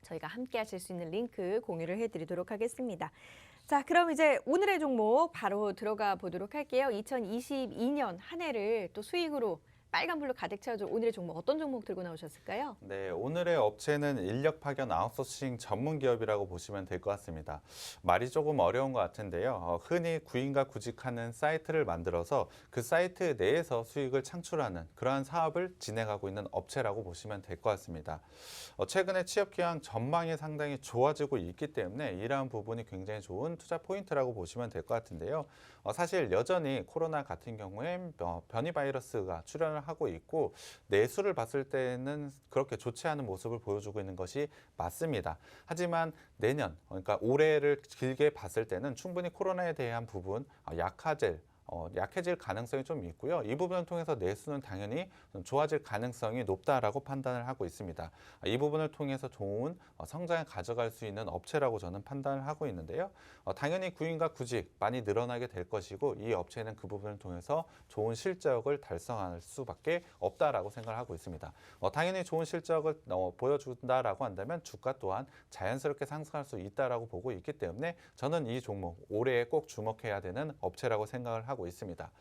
Speaker 1: 저희가 함께 하실 수 있는 링크 공유를 해드리도록 하겠습니다. 자, 그럼 이제 오늘의 종목 바로 들어가 보도록 할게요. 2022년 한 해를 또 수익으로 빨간불로 가득 채워줄 오늘의 종목 어떤 종목 들고 나오셨을까요?
Speaker 2: 네, 오늘의 업체는 인력 파견 아웃소싱 전문 기업이라고 보시면 될 것 같습니다. 말이 조금 어려운 것 같은데요. 흔히 구인과 구직하는 사이트를 만들어서 그 사이트 내에서 수익을 창출하는 그러한 사업을 진행하고 있는 업체라고 보시면 될 것 같습니다. 최근에 취업 기회랑 전망이 상당히 좋아지고 있기 때문에 이러한 부분이 굉장히 좋은 투자 포인트라고 보시면 될 것 같은데요. 사실 여전히 코로나 같은 경우에 변이 바이러스가 출현을 하고 있고 내수를 봤을 때는 그렇게 좋지 않은 모습을 보여주고 있는 것이 맞습니다. 하지만 내년, 그러니까 올해를 길게 봤을 때는 충분히 코로나에 대한 부분 약해질 가능성이 좀 있고요. 이 부분을 통해서 내수는 당연히 좋아질 가능성이 높다라고 판단을 하고 있습니다. 이 부분을 통해서 좋은 성장을 가져갈 수 있는 업체라고 저는 판단을 하고 있는데요. 당연히 구인과 구직 많이 늘어나게 될 것이고 이 업체는 그 부분을 통해서 좋은 실적을 달성할 수밖에 없다라고 생각을 하고 있습니다. 당연히 좋은 실적을 보여준다라고 한다면 주가 또한 자연스럽게 상승할 수 있다라고 보고 있기 때문에 저는 이 종목 올해에 꼭 주목해야 되는 업체라고 생각을 하고 있습니다.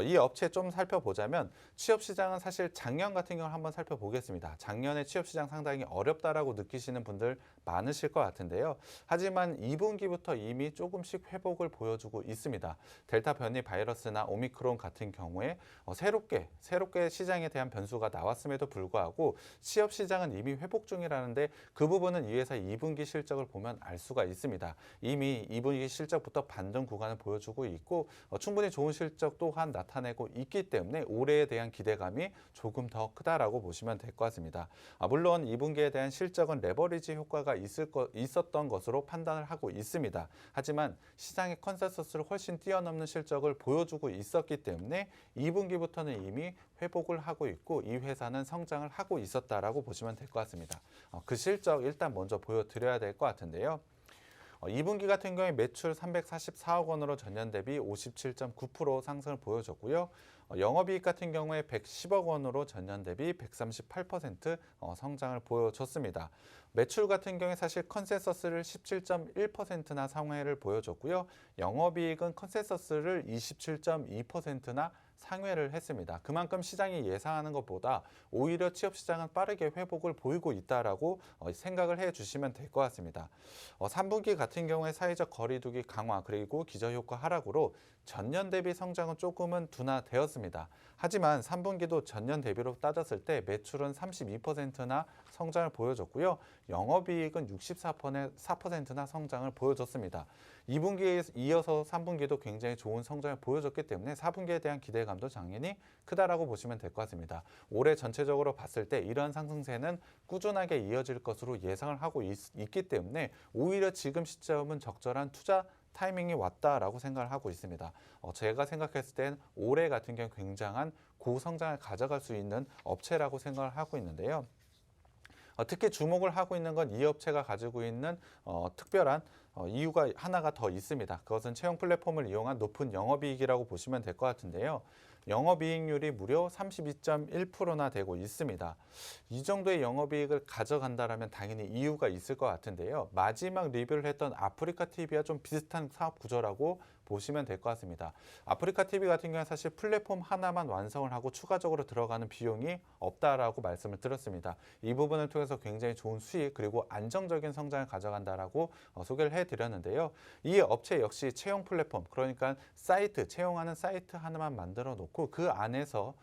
Speaker 2: 이 업체 좀 살펴보자면 취업 시장은 사실 작년 같은 경우를 한번 살펴보겠습니다. 작년에 취업 시장 상당히 어렵다라고 느끼시는 분들 많으실 것 같은데요. 하지만 2분기부터 이미 조금씩 회복을 보여주고 있습니다. 델타 변이 바이러스나 오미크론 같은 경우에 새롭게 시장에 대한 변수가 나왔음에도 불구하고 취업 시장은 이미 회복 중이라는데 그 부분은 이 회사 2분기 실적을 보면 알 수가 있습니다. 이미 2분기 실적부터 반등 구간을 보여주고 있고 충분히 좋은 실적 또한 나타내고 있기 때문에 올해에 대한 기대감이 조금 더 크다라고 보시면 될 것 같습니다. 물론 2분기에 대한 실적은 레버리지 효과가 있었던 것으로 판단을 하고 있습니다. 하지만 시장의 컨센서스를 훨씬 뛰어넘는 실적을 보여주고 있었기 때문에 2분기부터는 이미 회복을 하고 있고 이 회사는 성장을 하고 있었다라고 보시면 될 것 같습니다. 그 실적 일단 먼저 보여드려야 될 것 같은데요. 2분기 같은 경우에 매출 344억 원으로 전년 대비 57.9% 상승을 보여줬고요. 영업이익 같은 경우에 110억 원으로 전년 대비 138% 성장을 보여줬습니다. 매출 같은 경우에 사실 컨센서스를 17.1%나 상회를 보여줬고요. 영업이익은 컨센서스를 27.2%나 상회를 했습니다. 그만큼 시장이 예상하는 것보다 오히려 취업 시장은 빠르게 회복을 보이고 있다라고 생각을 해주시면 될 것 같습니다. 3분기 같은 경우에 사회적 거리두기 강화 그리고 기저효과 하락으로 전년 대비 성장은 조금은 둔화되었습니다. 하지만 3분기도 전년 대비로 따졌을 때 매출은 32%나 성장을 보여줬고요. 영업이익은 64%나 성장을 보여줬습니다. 2분기에 이어서 3분기도 굉장히 좋은 성장을 보여줬기 때문에 4분기에 대한 기대감도 당연히 크다라고 보시면 될 것 같습니다. 올해 전체적으로 봤을 때 이러한 상승세는 꾸준하게 이어질 것으로 예상을 하고 있기 때문에 오히려 지금 시점은 적절한 투자 타이밍이 왔다라고 생각을 하고 있습니다. 제가 생각했을 땐 올해 같은 경우 굉장한 고성장을 가져갈 수 있는 업체라고 생각을 하고 있는데요. 특히 주목을 하고 있는 건 이 업체가 가지고 있는 특별한 이유가 하나가 더 있습니다. 그것은 채용 플랫폼을 이용한 높은 영업이익이라고 보시면 될 것 같은데요. 영업이익률이 무려 32.1%나 되고 있습니다. 이 정도의 영업이익을 가져간다면 당연히 이유가 있을 것 같은데요. 마지막 리뷰를 했던 아프리카 TV와 좀 비슷한 사업 구조라고 보시면 될 것 같습니다. 아프리카 TV 같은 경우는 사실 플랫폼 하나만 완성을 하고 추가적으로 들어가는 비용이 없다라고 말씀을 드렸습니다. 이 부분을 통해서 굉장히 좋은 수익 그리고 안정적인 성장을 가져간다라고 소개를 해드렸는데요. 이 업체 역시 채용 플랫폼 그러니까 사이트 채용하는 사이트 하나만 만들어 놓고 그 안에서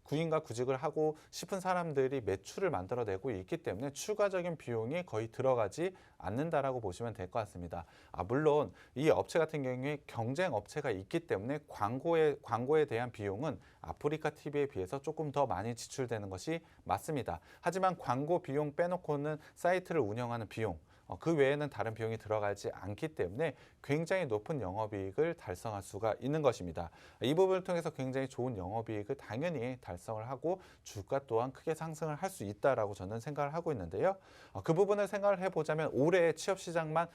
Speaker 2: 구인과 구직을 하고 싶은 사람들이 매출을 만들어내고 있기 때문에 추가적인 비용이 거의 들어가지 않는다라고 보시면 될 것 같습니다. 물론 이 업체 같은 경우에 경쟁 업체가 있기 때문에 광고에 대한 비용은 아프리카 TV에 비해서 조금 더 많이 지출되는 것이 맞습니다. 하지만 광고 비용 빼놓고는 사이트를 운영하는 비용 그 외에는 다른 비용이 들어가지 않기 때문에 굉장히 높은 영업이익을 달성할 수가 있는 것입니다. 이 부분을 통해서 굉장히 좋은 영업이익을 당연히 달성을 하고 주가 또한 크게 상승을 할 수 있다라고 저는 생각을 하고 있는데요. 그 부분을 생각을 해보자면 올해 취업 시장만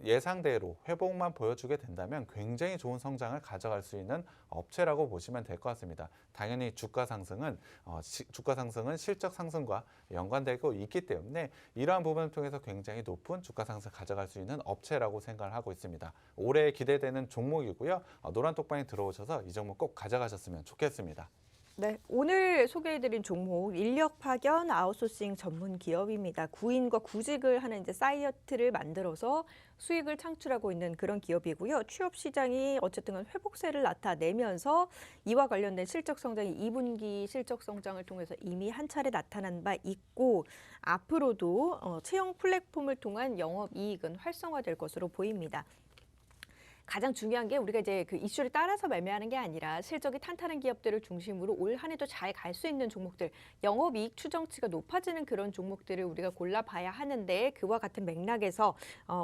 Speaker 2: 예상대로 회복만 보여주게 된다면 굉장히 좋은 성장을 가져갈 수 있는 업체라고 보시면 될 것 같습니다. 당연히 주가 상승은 실적 상승과 연관되고 있기 때문에 이러한 부분을 통해서 굉장히 굉장히 높은 주가 상승 가져갈 수 있는 업체라고 생각을 하고 있습니다. 올해 기대되는 종목이고요. 노란톡방에 들어오셔서 이 종목 꼭 가져가셨으면 좋겠습니다.
Speaker 1: 네, 오늘 소개해드린 종목 인력 파견 아웃소싱 전문 기업입니다. 구인과 구직을 하는 이제 사이트를 만들어서 수익을 창출하고 있는 그런 기업이고요. 취업 시장이 어쨌든 회복세를 나타내면서 이와 관련된 실적 성장이 2분기 실적 성장을 통해서 이미 한 차례 나타난 바 있고 앞으로도 채용 플랫폼을 통한 영업 이익은 활성화될 것으로 보입니다. 가장 중요한 게 우리가 이제 그 이슈를 따라서 매매하는 게 아니라 실적이 탄탄한 기업들을 중심으로 올 한 해도 잘 갈 수 있는 종목들, 영업이익 추정치가 높아지는 그런 종목들을 우리가 골라봐야 하는데 그와 같은 맥락에서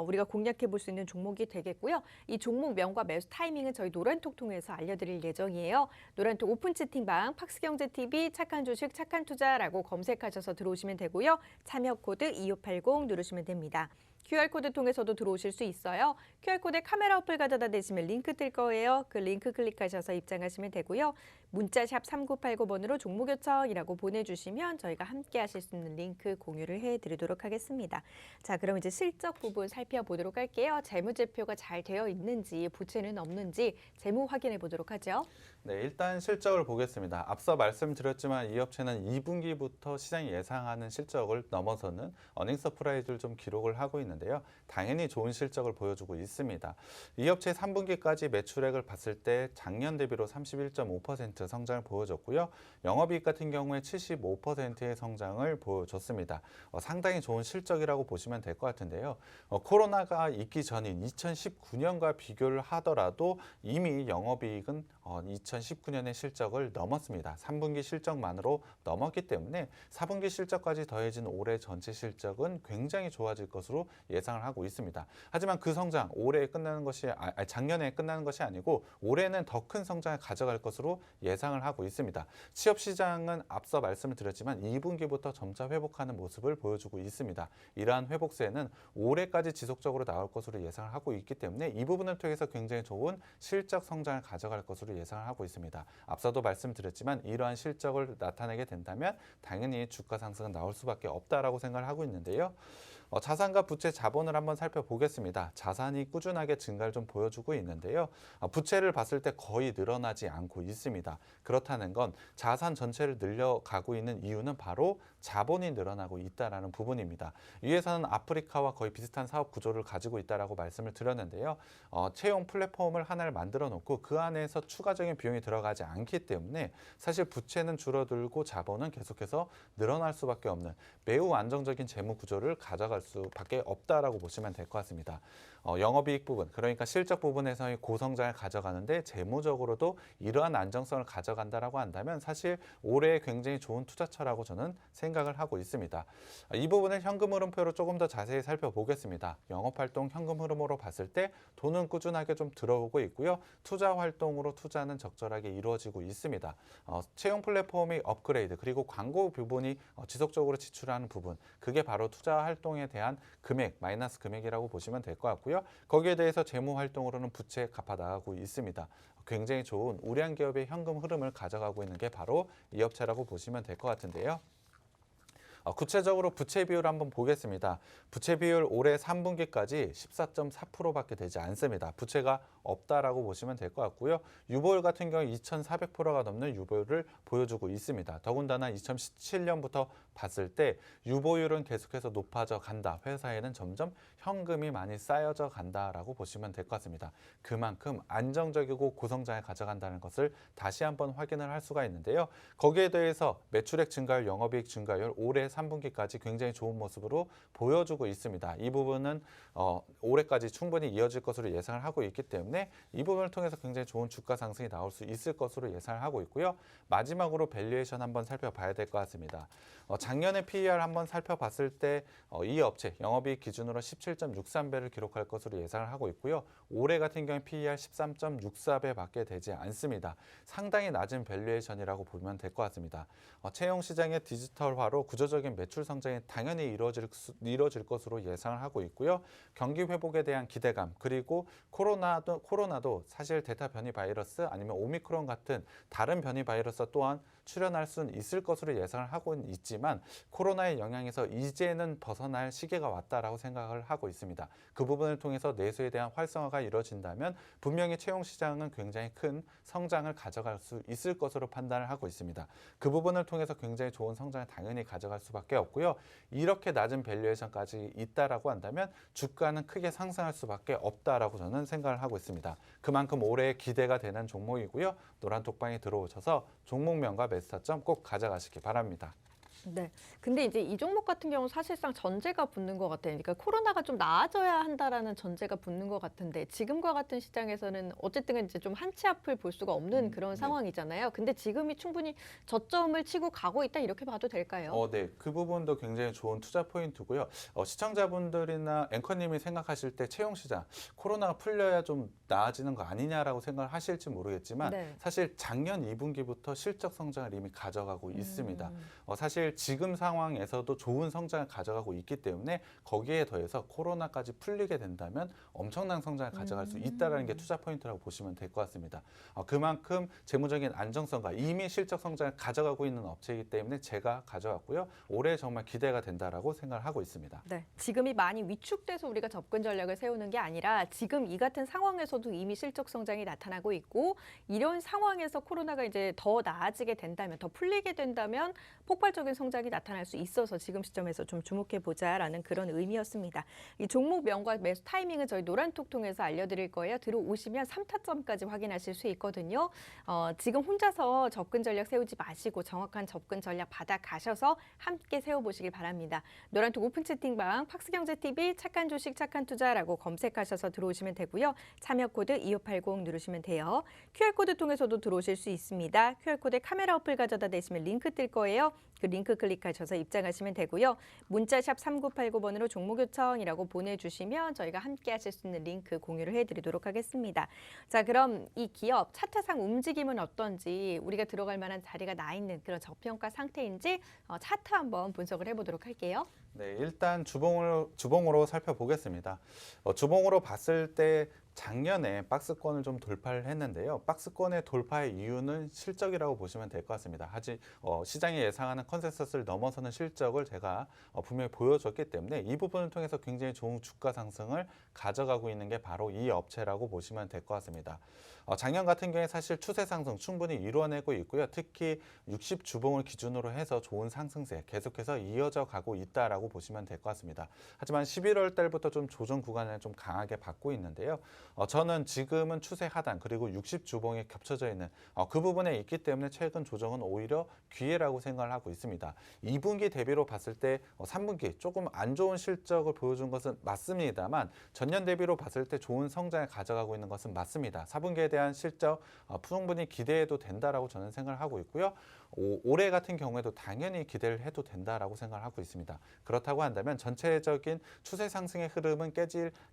Speaker 1: 우리가 공략해 볼 수 있는 종목이 되겠고요. 이 종목명과 매수 타이밍은 저희 노란톡 통해서 알려드릴 예정이에요. 노란톡 오픈 채팅방 팍스경제TV 착한 주식 착한 투자라고 검색하셔서 들어오시면 되고요. 참여 코드 2580 누르시면 됩니다. QR코드 통해서도 들어오실 수 있어요. QR코드에 카메라 어플 가져다 대시면 링크 뜰 거예요. 그 링크 클릭하셔서 입장하시면 되고요. 문자 샵 3989번으로 종목 요청이라고 보내주시면 저희가 함께 하실 수 있는 링크 공유를 해드리도록 하겠습니다. 자, 그럼 이제 실적 부분 살펴보도록 할게요. 재무제표가 잘 되어 있는지, 부채는 없는지 재무 확인해 보도록 하죠.
Speaker 2: 네, 일단 실적을 보겠습니다. 앞서 말씀드렸지만 이 업체는 2분기부터 시장이 예상하는 실적을 넘어서는 어닝 서프라이즈를 좀 기록을 하고 있는데요. 당연히 좋은 실적을 보여주고 있습니다. 이 업체의 3분기까지 매출액을 봤을 때 작년 대비로 31.5% 성장을 보여줬고요. 영업이익 같은 경우에 75%의 성장을 보여줬습니다. 상당히 좋은 실적이라고 보시면 될 것 같은데요. 코로나가 있기 전인 2019년과 비교를 하더라도 이미 영업이익은 2019년의 실적을 넘었습니다. 3분기 실적만으로 넘었기 때문에 4분기 실적까지 더해진 올해 전체 실적은 굉장히 좋아질 것으로 예상을 하고 있습니다. 하지만 그 성장 올해 끝나는 것이 작년에 끝나는 것이 아니고 올해는 더 큰 성장을 가져갈 것으로 예상을 하고 있습니다. 취업 시장은 앞서 말씀을 드렸지만 2분기부터 점차 회복하는 모습을 보여주고 있습니다. 이러한 회복세는 올해까지 지속적으로 나올 것으로 예상을 하고 있기 때문에 이 부분을 통해서 굉장히 좋은 실적 성장을 가져갈 것으로 예상을 하고 있습니다. 앞서도 말씀드렸지만 이러한 실적을 나타내게 된다면 당연히 주가 상승은 나올 수밖에 없다라고 생각을 하고 있는데요. 자산과 부채 자본을 한번 살펴보겠습니다. 자산이 꾸준하게 증가를 좀 보여주고 있는데요. 부채를 봤을 때 거의 늘어나지 않고 있습니다. 그렇다는 건 자산 전체를 늘려가고 있는 이유는 바로 자본이 늘어나고 있다는 부분입니다. 위에서는 아프리카와 거의 비슷한 사업 구조를 가지고 있다고 말씀을 드렸는데요. 채용 플랫폼을 하나를 만들어 놓고 그 안에서 추가적인 비용이 들어가지 않기 때문에 사실 부채는 줄어들고 자본은 계속해서 늘어날 수밖에 없는 매우 안정적인 재무 구조를 가져갈 수밖에 없다라고 보시면 될 것 같습니다. 영업이익 부분, 그러니까 실적 부분에서의 고성장을 가져가는데 재무적으로도 이러한 안정성을 가져간다라고 한다면 사실 올해 굉장히 좋은 투자처라고 저는 생각을 하고 있습니다. 이 부분을 현금 흐름표로 조금 더 자세히 살펴보겠습니다. 영업활동 현금 흐름으로 봤을 때 돈은 꾸준하게 좀 들어오고 있고요. 투자 활동으로 투자는 적절하게 이루어지고 있습니다. 채용 플랫폼의 업그레이드 그리고 광고 부분이 지속적으로 지출하는 부분, 그게 바로 투자 활동에 대한 금액, 마이너스 금액이라고 보시면 될 것 같고요. 거기에 대해서 재무 활동으로는 부채 갚아 나가고 있습니다. 굉장히 좋은 우량 기업의 현금 흐름을 가져가고 있는 게 바로 이 업체라고 보시면 될 것 같은데요. 구체적으로 부채 비율 한번 보겠습니다. 부채 비율 올해 3분기까지 14.4%밖에 되지 않습니다. 부채가 없다라고 보시면 될 것 같고요. 유보율 같은 경우 2,400%가 넘는 유보율을 보여주고 있습니다. 더군다나 2017년부터 봤을 때 유보율은 계속해서 높아져 간다. 회사에는 점점 현금이 많이 쌓여져 간다라고 보시면 될 것 같습니다. 그만큼 안정적이고 고성장을 가져간다는 것을 다시 한번 확인을 할 수가 있는데요. 거기에 대해서 매출액 증가율, 영업이익 증가율 올해 3분기까지 굉장히 좋은 모습으로 보여주고 있습니다. 이 부분은 올해까지 충분히 이어질 것으로 예상을 하고 있기 때문에 이 부분을 통해서 굉장히 좋은 주가 상승이 나올 수 있을 것으로 예상을 하고 있고요. 마지막으로 밸류에이션 한번 살펴봐야 될 것 같습니다. 작년에 PER 한번 살펴봤을 때 이 업체 영업이익 기준으로 17.63배를 기록할 것으로 예상을 하고 있고요. 올해 같은 경우에 PER 13.64배밖에 되지 않습니다. 상당히 낮은 밸류에이션이라고 보면 될 것 같습니다. 채용 시장의 디지털화로 구조적인 매출 성장이 당연히 이루어질 것으로 예상을 하고 있고요. 경기 회복에 대한 기대감 그리고 코로나도 사실 델타 변이 바이러스 아니면 오미크론 같은 다른 변이 바이러스 또한 출현할 수는 있을 것으로 예상을 하고 있지만 코로나의 영향에서 이제는 벗어날 시기가 왔다라고 생각을 하고 있습니다. 그 부분을 통해서 내수에 대한 활성화가 이루어진다면 분명히 채용 시장은 굉장히 큰 성장을 가져갈 수 있을 것으로 판단을 하고 있습니다. 그 부분을 통해서 굉장히 좋은 성장을 당연히 가져갈 수밖에 없고요. 이렇게 낮은 밸류에이션까지 있다라고 한다면 주가는 크게 상승할 수밖에 없다라고 저는 생각을 하고 있습니다. 그만큼 올해 기대가 되는 종목이고요. 노란 톡방에 들어오셔서 종목명과 매수 타점 꼭 가져가시기 바랍니다.
Speaker 1: 네. 근데 이제 이 종목 같은 경우는 사실상 전제가 붙는 것 같아요. 그러니까 코로나가 좀 나아져야 한다라는 전제가 붙는 것 같은데 지금과 같은 시장에서는 어쨌든 이제 좀 한 치 앞을 볼 수가 없는 그런
Speaker 2: 네.
Speaker 1: 상황이잖아요. 근데 지금이 충분히 저점을 치고 가고 있다 이렇게 봐도 될까요?
Speaker 2: 네. 그 부분도 굉장히 좋은 투자 포인트고요. 시청자분들이나 앵커님이 생각하실 때 채용 시장, 코로나가 풀려야 좀 나아지는 거 아니냐라고 생각을 하실지 모르겠지만
Speaker 1: 네.
Speaker 2: 사실 작년 2분기부터 실적 성장을 이미 가져가고 있습니다.
Speaker 1: 음.
Speaker 2: 사실 지금 상황에서도 좋은 성장을 가져가고 있기 때문에 거기에 더해서 코로나까지 풀리게 된다면 엄청난 성장을 가져갈 수 있다는 게 투자 포인트라고 보시면 될 것 같습니다. 그만큼 재무적인 안정성과 이미 실적 성장을 가져가고 있는 업체이기 때문에 제가 가져왔고요. 올해 정말 기대가 된다라고 생각을 하고 있습니다.
Speaker 1: 네, 지금이 많이 위축돼서 우리가 접근 전략을 세우는 게 아니라 지금 이 같은 상황에서도 이미 실적 성장이 나타나고 있고 이런 상황에서 코로나가 이제 더 나아지게 된다면, 더 풀리게 된다면 폭발적인 성장이 나타날 수 있어서 지금 시점에서 좀 주목해 보자라는 그런 의미였습니다. 이 종목명과 매수 타이밍은 저희 노란톡 통해서 알려드릴 거예요. 들어오시면 3타점까지 확인하실 수 있거든요. 지금 혼자서 접근 전략 세우지 마시고 정확한 접근 전략 받아 가셔서 함께 세워보시길 바랍니다. 노란톡 오픈 채팅방 팍스경제TV 착한 주식 착한 투자라고 검색하셔서 들어오시면 되고요. 참여 코드 2580 누르시면 돼요. QR코드 통해서도 들어오실 수 있습니다. QR코드에 카메라 어플 가져다 대시면 링크 뜰 거예요. 그 링크 클릭하셔서 입장하시면 되고요. 문자샵 3989번으로 종목 요청이라고 보내주시면 저희가 함께 하실 수 있는 링크 공유를 해드리도록 하겠습니다. 자, 그럼 이 기업 차트상 움직임은 어떤지 우리가 들어갈 만한 자리가 나 있는 그런 저평가 상태인지 차트 한번 분석을 해보도록 할게요.
Speaker 2: 네, 일단 주봉으로 살펴보겠습니다. 주봉으로 봤을 때 작년에 박스권을 좀 돌파를 했는데요. 박스권의 돌파의 이유는 실적이라고 보시면 될 것 같습니다. 시장이 예상하는 컨센서스를 넘어서는 실적을 제가 분명히 보여줬기 때문에 이 부분을 통해서 굉장히 좋은 주가 상승을 가져가고 있는 게 바로 이 업체라고 보시면 될 것 같습니다. 작년 같은 경우에 사실 추세 상승 충분히 이루어내고 있고요. 특히 60주봉을 기준으로 해서 좋은 상승세 계속해서 이어져 가고 있다라고 보시면 될 것 같습니다. 하지만 11월 달부터 좀 조정 구간을 좀 강하게 받고 있는데요. 저는 지금은 추세 하단 그리고 60주봉에 겹쳐져 있는 그 부분에 있기 때문에 최근 조정은 오히려 기회라고 생각을 하고 있습니다. 2분기 대비로 봤을 때 3분기 조금 안 좋은 실적을 보여준 것은 맞습니다만 전년 대비로 봤을 때 좋은 성장을 가져가고 있는 것은 맞습니다. 4분기에 대한 실적 충분히 기대해도 된다라고 저는 생각을 하고 있고요. 올해 같은 경우에도 당연히 기대를 해도 된다라고 생각을 하고 있습니다. 그렇다고 한다면 전체적인 추세 상승의 흐름은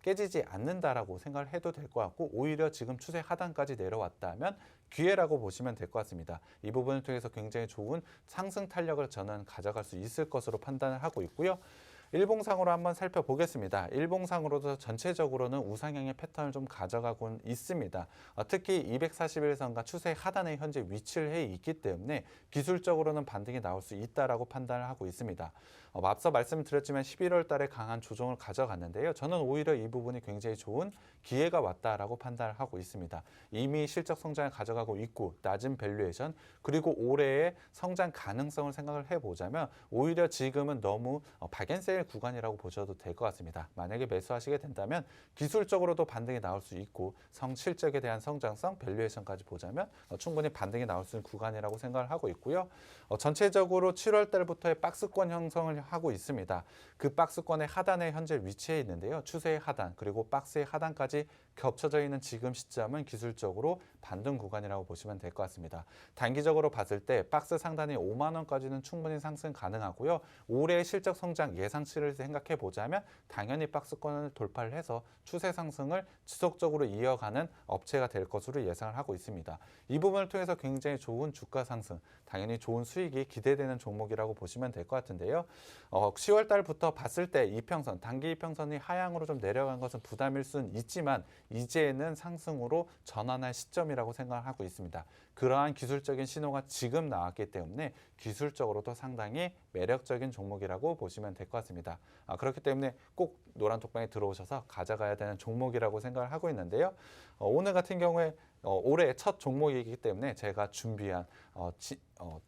Speaker 2: 깨지지 않는다라고 생각을 해도 될 것 같고 오히려 지금 추세 하단까지 내려왔다면 기회라고 보시면 될 것 같습니다. 이 부분을 통해서 굉장히 좋은 상승 탄력을 저는 가져갈 수 있을 것으로 판단을 하고 있고요. 일봉상으로 한번 살펴보겠습니다. 일봉상으로도 전체적으로는 우상향의 패턴을 좀 가져가고 있습니다. 특히 241선과 추세 하단에 현재 위치를 해 있기 때문에 기술적으로는 반등이 나올 수 있다라고 판단을 하고 있습니다. 앞서 말씀드렸지만 11월 달에 강한 조정을 가져갔는데요. 저는 오히려 이 부분이 굉장히 좋은 기회가 왔다라고 판단을 하고 있습니다. 이미 실적 성장을 가져가고 있고 낮은 밸류에이션 그리고 올해의 성장 가능성을 생각을 해보자면 오히려 지금은 너무 박앤세일 구간이라고 보셔도 될 것 같습니다. 만약에 매수하시게 된다면 기술적으로도 반등이 나올 수 있고 실적에 대한 성장성, 밸류에이션까지 보자면 충분히 반등이 나올 수 있는 구간이라고 생각을 하고 있고요. 전체적으로 7월 달부터의 박스권 형성을 하고 있습니다. 그 박스권의 하단에 현재 위치해 있는데요. 추세의 하단 그리고 박스의 하단까지 겹쳐져 있는 지금 시점은 기술적으로 반등 구간이라고 보시면 될 것 같습니다. 단기적으로 봤을 때 박스 상단이 5만 원까지는 충분히 상승 가능하고요. 올해의 실적 성장 예상치를 생각해 보자면 당연히 박스권을 돌파를 해서 추세 상승을 지속적으로 이어가는 업체가 될 것으로 예상을 하고 있습니다. 이 부분을 통해서 굉장히 좋은 주가 상승, 당연히 좋은 수익이 기대되는 종목이라고 보시면 될 것 같은데요. 10월 달부터 봤을 때 이평선, 단기 이평선이 하향으로 좀 내려간 것은 부담일 수는 있지만 이제는 상승으로 전환할 시점이라고 시점이라고 생각하고 있습니다. 그러한 기술적인 신호가 지금 나왔기 때문에 기술적으로도 상당히 매력적인 종목이라고 보시면 될 것 같습니다. 그렇기 때문에 꼭 노란톡방에 들어오셔서 가져가야 되는 종목이라고 생각을 하고 있는데요. 오늘 같은 경우에 올해 첫 종목이기 때문에 제가 준비한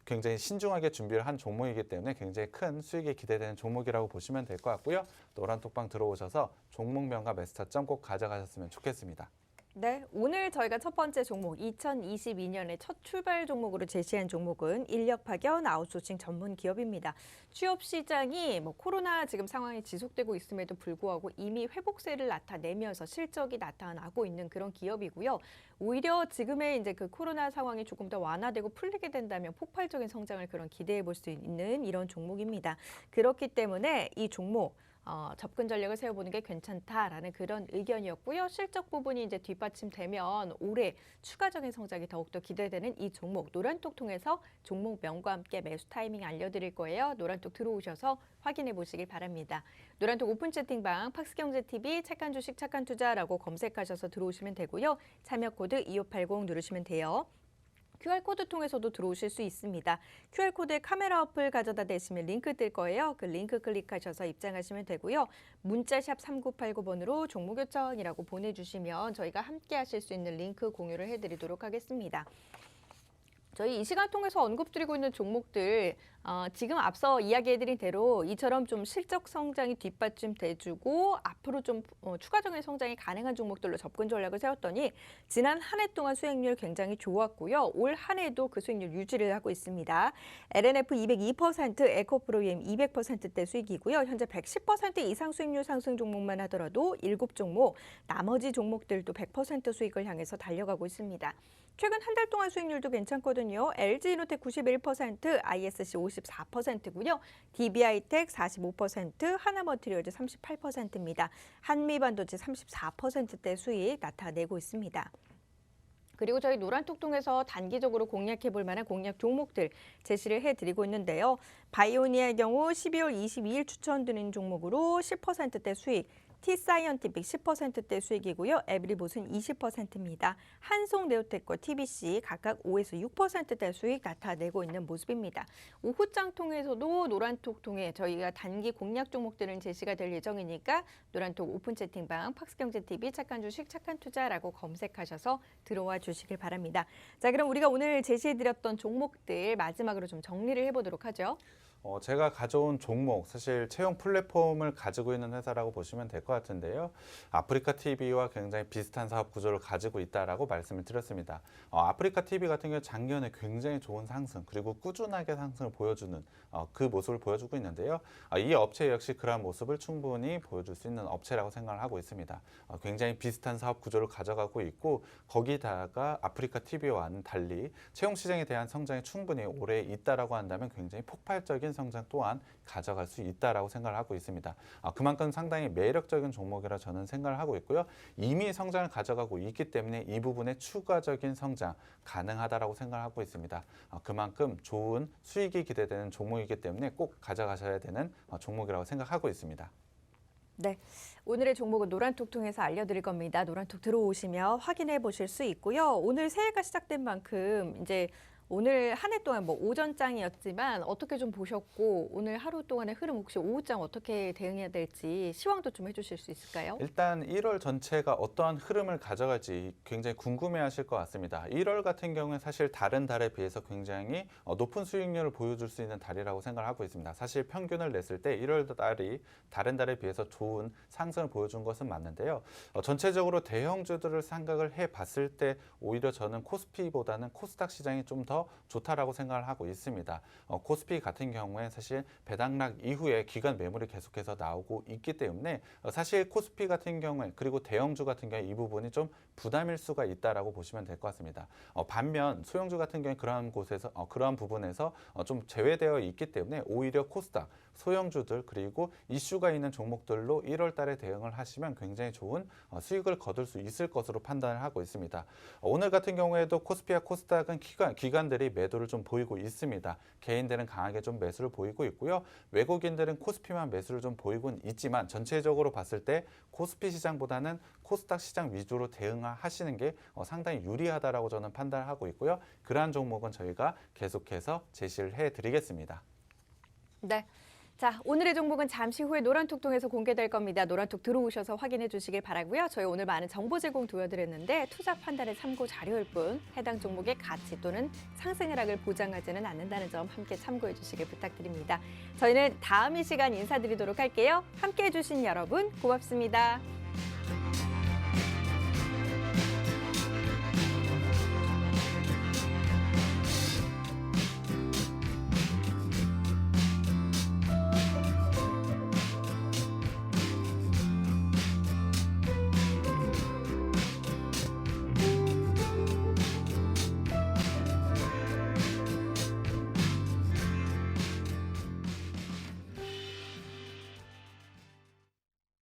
Speaker 2: 굉장히 신중하게 준비를 한 종목이기 때문에 굉장히 큰 수익이 기대되는 종목이라고 보시면 될 것 같고요. 노란톡방 들어오셔서 종목명과 매수타점 꼭 가져가셨으면 좋겠습니다.
Speaker 1: 네, 오늘 저희가 첫 번째 종목 2022년의 첫 출발 종목으로 제시한 종목은 인력 파견 아웃소싱 전문 기업입니다. 취업 시장이 코로나 지금 상황이 지속되고 있음에도 불구하고 이미 회복세를 나타내면서 실적이 나타나고 있는 그런 기업이고요. 오히려 지금의 이제 그 코로나 상황이 조금 더 완화되고 풀리게 된다면 폭발적인 성장을 기대해 볼 수 있는 이런 종목입니다. 그렇기 때문에 이 종목 접근 전략을 세워보는 게 괜찮다라는 그런 의견이었고요. 실적 부분이 이제 뒷받침되면 올해 추가적인 성장이 더욱더 기대되는 이 종목 노란톡 통해서 종목명과 함께 매수 타이밍 알려드릴 거예요. 노란톡 들어오셔서 확인해 보시길 바랍니다. 노란톡 오픈 채팅방 팍스경제TV 착한 주식 착한 투자라고 검색하셔서 들어오시면 되고요. 참여 코드 2580 누르시면 돼요. QR코드 통해서도 들어오실 수 있습니다. QR코드에 카메라 어플 가져다 대시면 링크 뜰 거예요. 그 링크 클릭하셔서 입장하시면 되고요. 문자샵 3989번으로 종목 요청이라고 보내주시면 저희가 함께 하실 수 있는 링크 공유를 해드리도록 하겠습니다. 저희 이 시간 통해서 언급드리고 있는 종목들 지금 앞서 이야기해드린 대로 이처럼 좀 실적 성장이 뒷받침돼주고 앞으로 좀 추가적인 성장이 가능한 종목들로 접근 전략을 세웠더니 지난 한 해 동안 수익률 굉장히 좋았고요. 올 한 해도 그 수익률 유지를 하고 있습니다. LNF 202%, 에코프로이엠 200%대 수익이고요. 현재 110% 이상 수익률 상승 종목만 하더라도 7종목, 나머지 종목들도 100% 수익을 향해서 달려가고 있습니다. 최근 한 달 동안 수익률도 괜찮거든요. LG이노텍 91%, ISC 54%고요. DB하이텍 45%, 하나머티리얼즈 38%입니다. 한미반도체 34%대 수익 나타내고 있습니다. 그리고 저희 노란톡 통해서 단기적으로 공략해 볼 만한 공략 종목들 제시를 해드리고 있는데요. 바이오니아의 경우 12월 22일 추천드린 종목으로 10%대 수익, T사이언티픽 10%대 수익이고요. 에브리봇은 20%입니다. 한송네오텍과 TBC 각각 5에서 6%대 수익 나타내고 있는 모습입니다. 오후장 통해서도 노란톡 통해 저희가 단기 공략 종목들은 제시가 될 예정이니까 노란톡 오픈 채팅방 팍스경제TV 착한 주식 착한 투자라고 검색하셔서 들어와 주시길 바랍니다. 자, 그럼 우리가 오늘 제시해드렸던 종목들 마지막으로 좀 정리를 해보도록 하죠.
Speaker 2: 제가 가져온 종목, 사실 채용 플랫폼을 가지고 있는 회사라고 보시면 될 것 같은데요. 아프리카 TV와 굉장히 비슷한 사업 구조를 가지고 있다라고 말씀을 드렸습니다. 아프리카 TV 같은 경우 작년에 굉장히 좋은 상승, 그리고 꾸준하게 상승을 보여주는 그 모습을 보여주고 있는데요. 이 업체 역시 그러한 모습을 충분히 보여줄 수 있는 업체라고 생각을 하고 있습니다. 굉장히 비슷한 사업 구조를 가져가고 있고 거기다가 아프리카 TV와는 달리 채용 시장에 대한 성장이 충분히 올해 있다라고 한다면 굉장히 폭발적인 성장 또한 가져갈 수 있다라고 생각을 하고 있습니다. 그만큼 상당히 매력적인 종목이라 저는 생각을 하고 있고요. 이미 성장을 가져가고 있기 때문에 이 부분에 추가적인 성장 가능하다라고 생각을 하고 있습니다. 그만큼 좋은 수익이 기대되는 종목이기 때문에 꼭 가져가셔야 되는 종목이라고 생각하고 있습니다.
Speaker 1: 네, 오늘의 종목은 노란톡 통해서 알려드릴 겁니다. 노란톡 들어오시면 확인해 보실 수 있고요. 오늘 새해가 시작된 만큼 이제 오늘 한 해 동안 오전장이었지만 어떻게 좀 보셨고 오늘 하루 동안의 흐름 혹시 오후장 어떻게 대응해야 될지 시황도 좀 해주실 수 있을까요?
Speaker 2: 일단 1월 전체가 어떠한 흐름을 가져갈지 굉장히 궁금해하실 것 같습니다. 1월 같은 경우는 사실 다른 달에 비해서 굉장히 높은 수익률을 보여줄 수 있는 달이라고 생각을 하고 있습니다. 사실 평균을 냈을 때 1월 달이 다른 달에 비해서 좋은 상승을 보여준 것은 맞는데요. 전체적으로 대형주들을 생각을 해봤을 때 오히려 저는 코스피보다는 코스닥 시장이 좀 더 좋다라고 생각을 하고 있습니다. 코스피 같은 경우에 사실 배당락 이후에 기관 매물이 계속해서 나오고 있기 때문에 사실 코스피 같은 경우에 그리고 대형주 같은 경우에 이 부분이 좀 부담일 수가 있다라고 보시면 될 것 같습니다. 반면 소형주 같은 경우에 그러한 곳에서 그러한 부분에서 좀 제외되어 있기 때문에 오히려 코스닥 소형주들 그리고 이슈가 있는 종목들로 1월 달에 대응을 하시면 굉장히 좋은 수익을 거둘 수 있을 것으로 판단을 하고 있습니다. 오늘 같은 경우에도 코스피와 코스닥은 기관들이 매도를 좀 보이고 있습니다. 개인들은 강하게 좀 매수를 보이고 있고요. 외국인들은 코스피만 매수를 좀 보이고는 있지만 전체적으로 봤을 때 코스피 시장보다는 코스닥 시장 위주로 대응하시는 게 상당히 유리하다라고 저는 판단하고 있고요. 그러한 종목은 저희가 계속해서 제시를 해드리겠습니다.
Speaker 1: 네. 자, 오늘의 종목은 잠시 후에 노란톡 통해서 공개될 겁니다. 노란톡 들어오셔서 확인해 주시길 바라고요. 저희 오늘 많은 정보 제공 도와드렸는데 투자 판단의 참고 자료일 뿐 해당 종목의 가치 또는 상승 하락을 보장하지는 않는다는 점 함께 참고해 주시길 부탁드립니다. 저희는 다음 이 시간 인사드리도록 할게요. 함께해 주신 여러분 고맙습니다.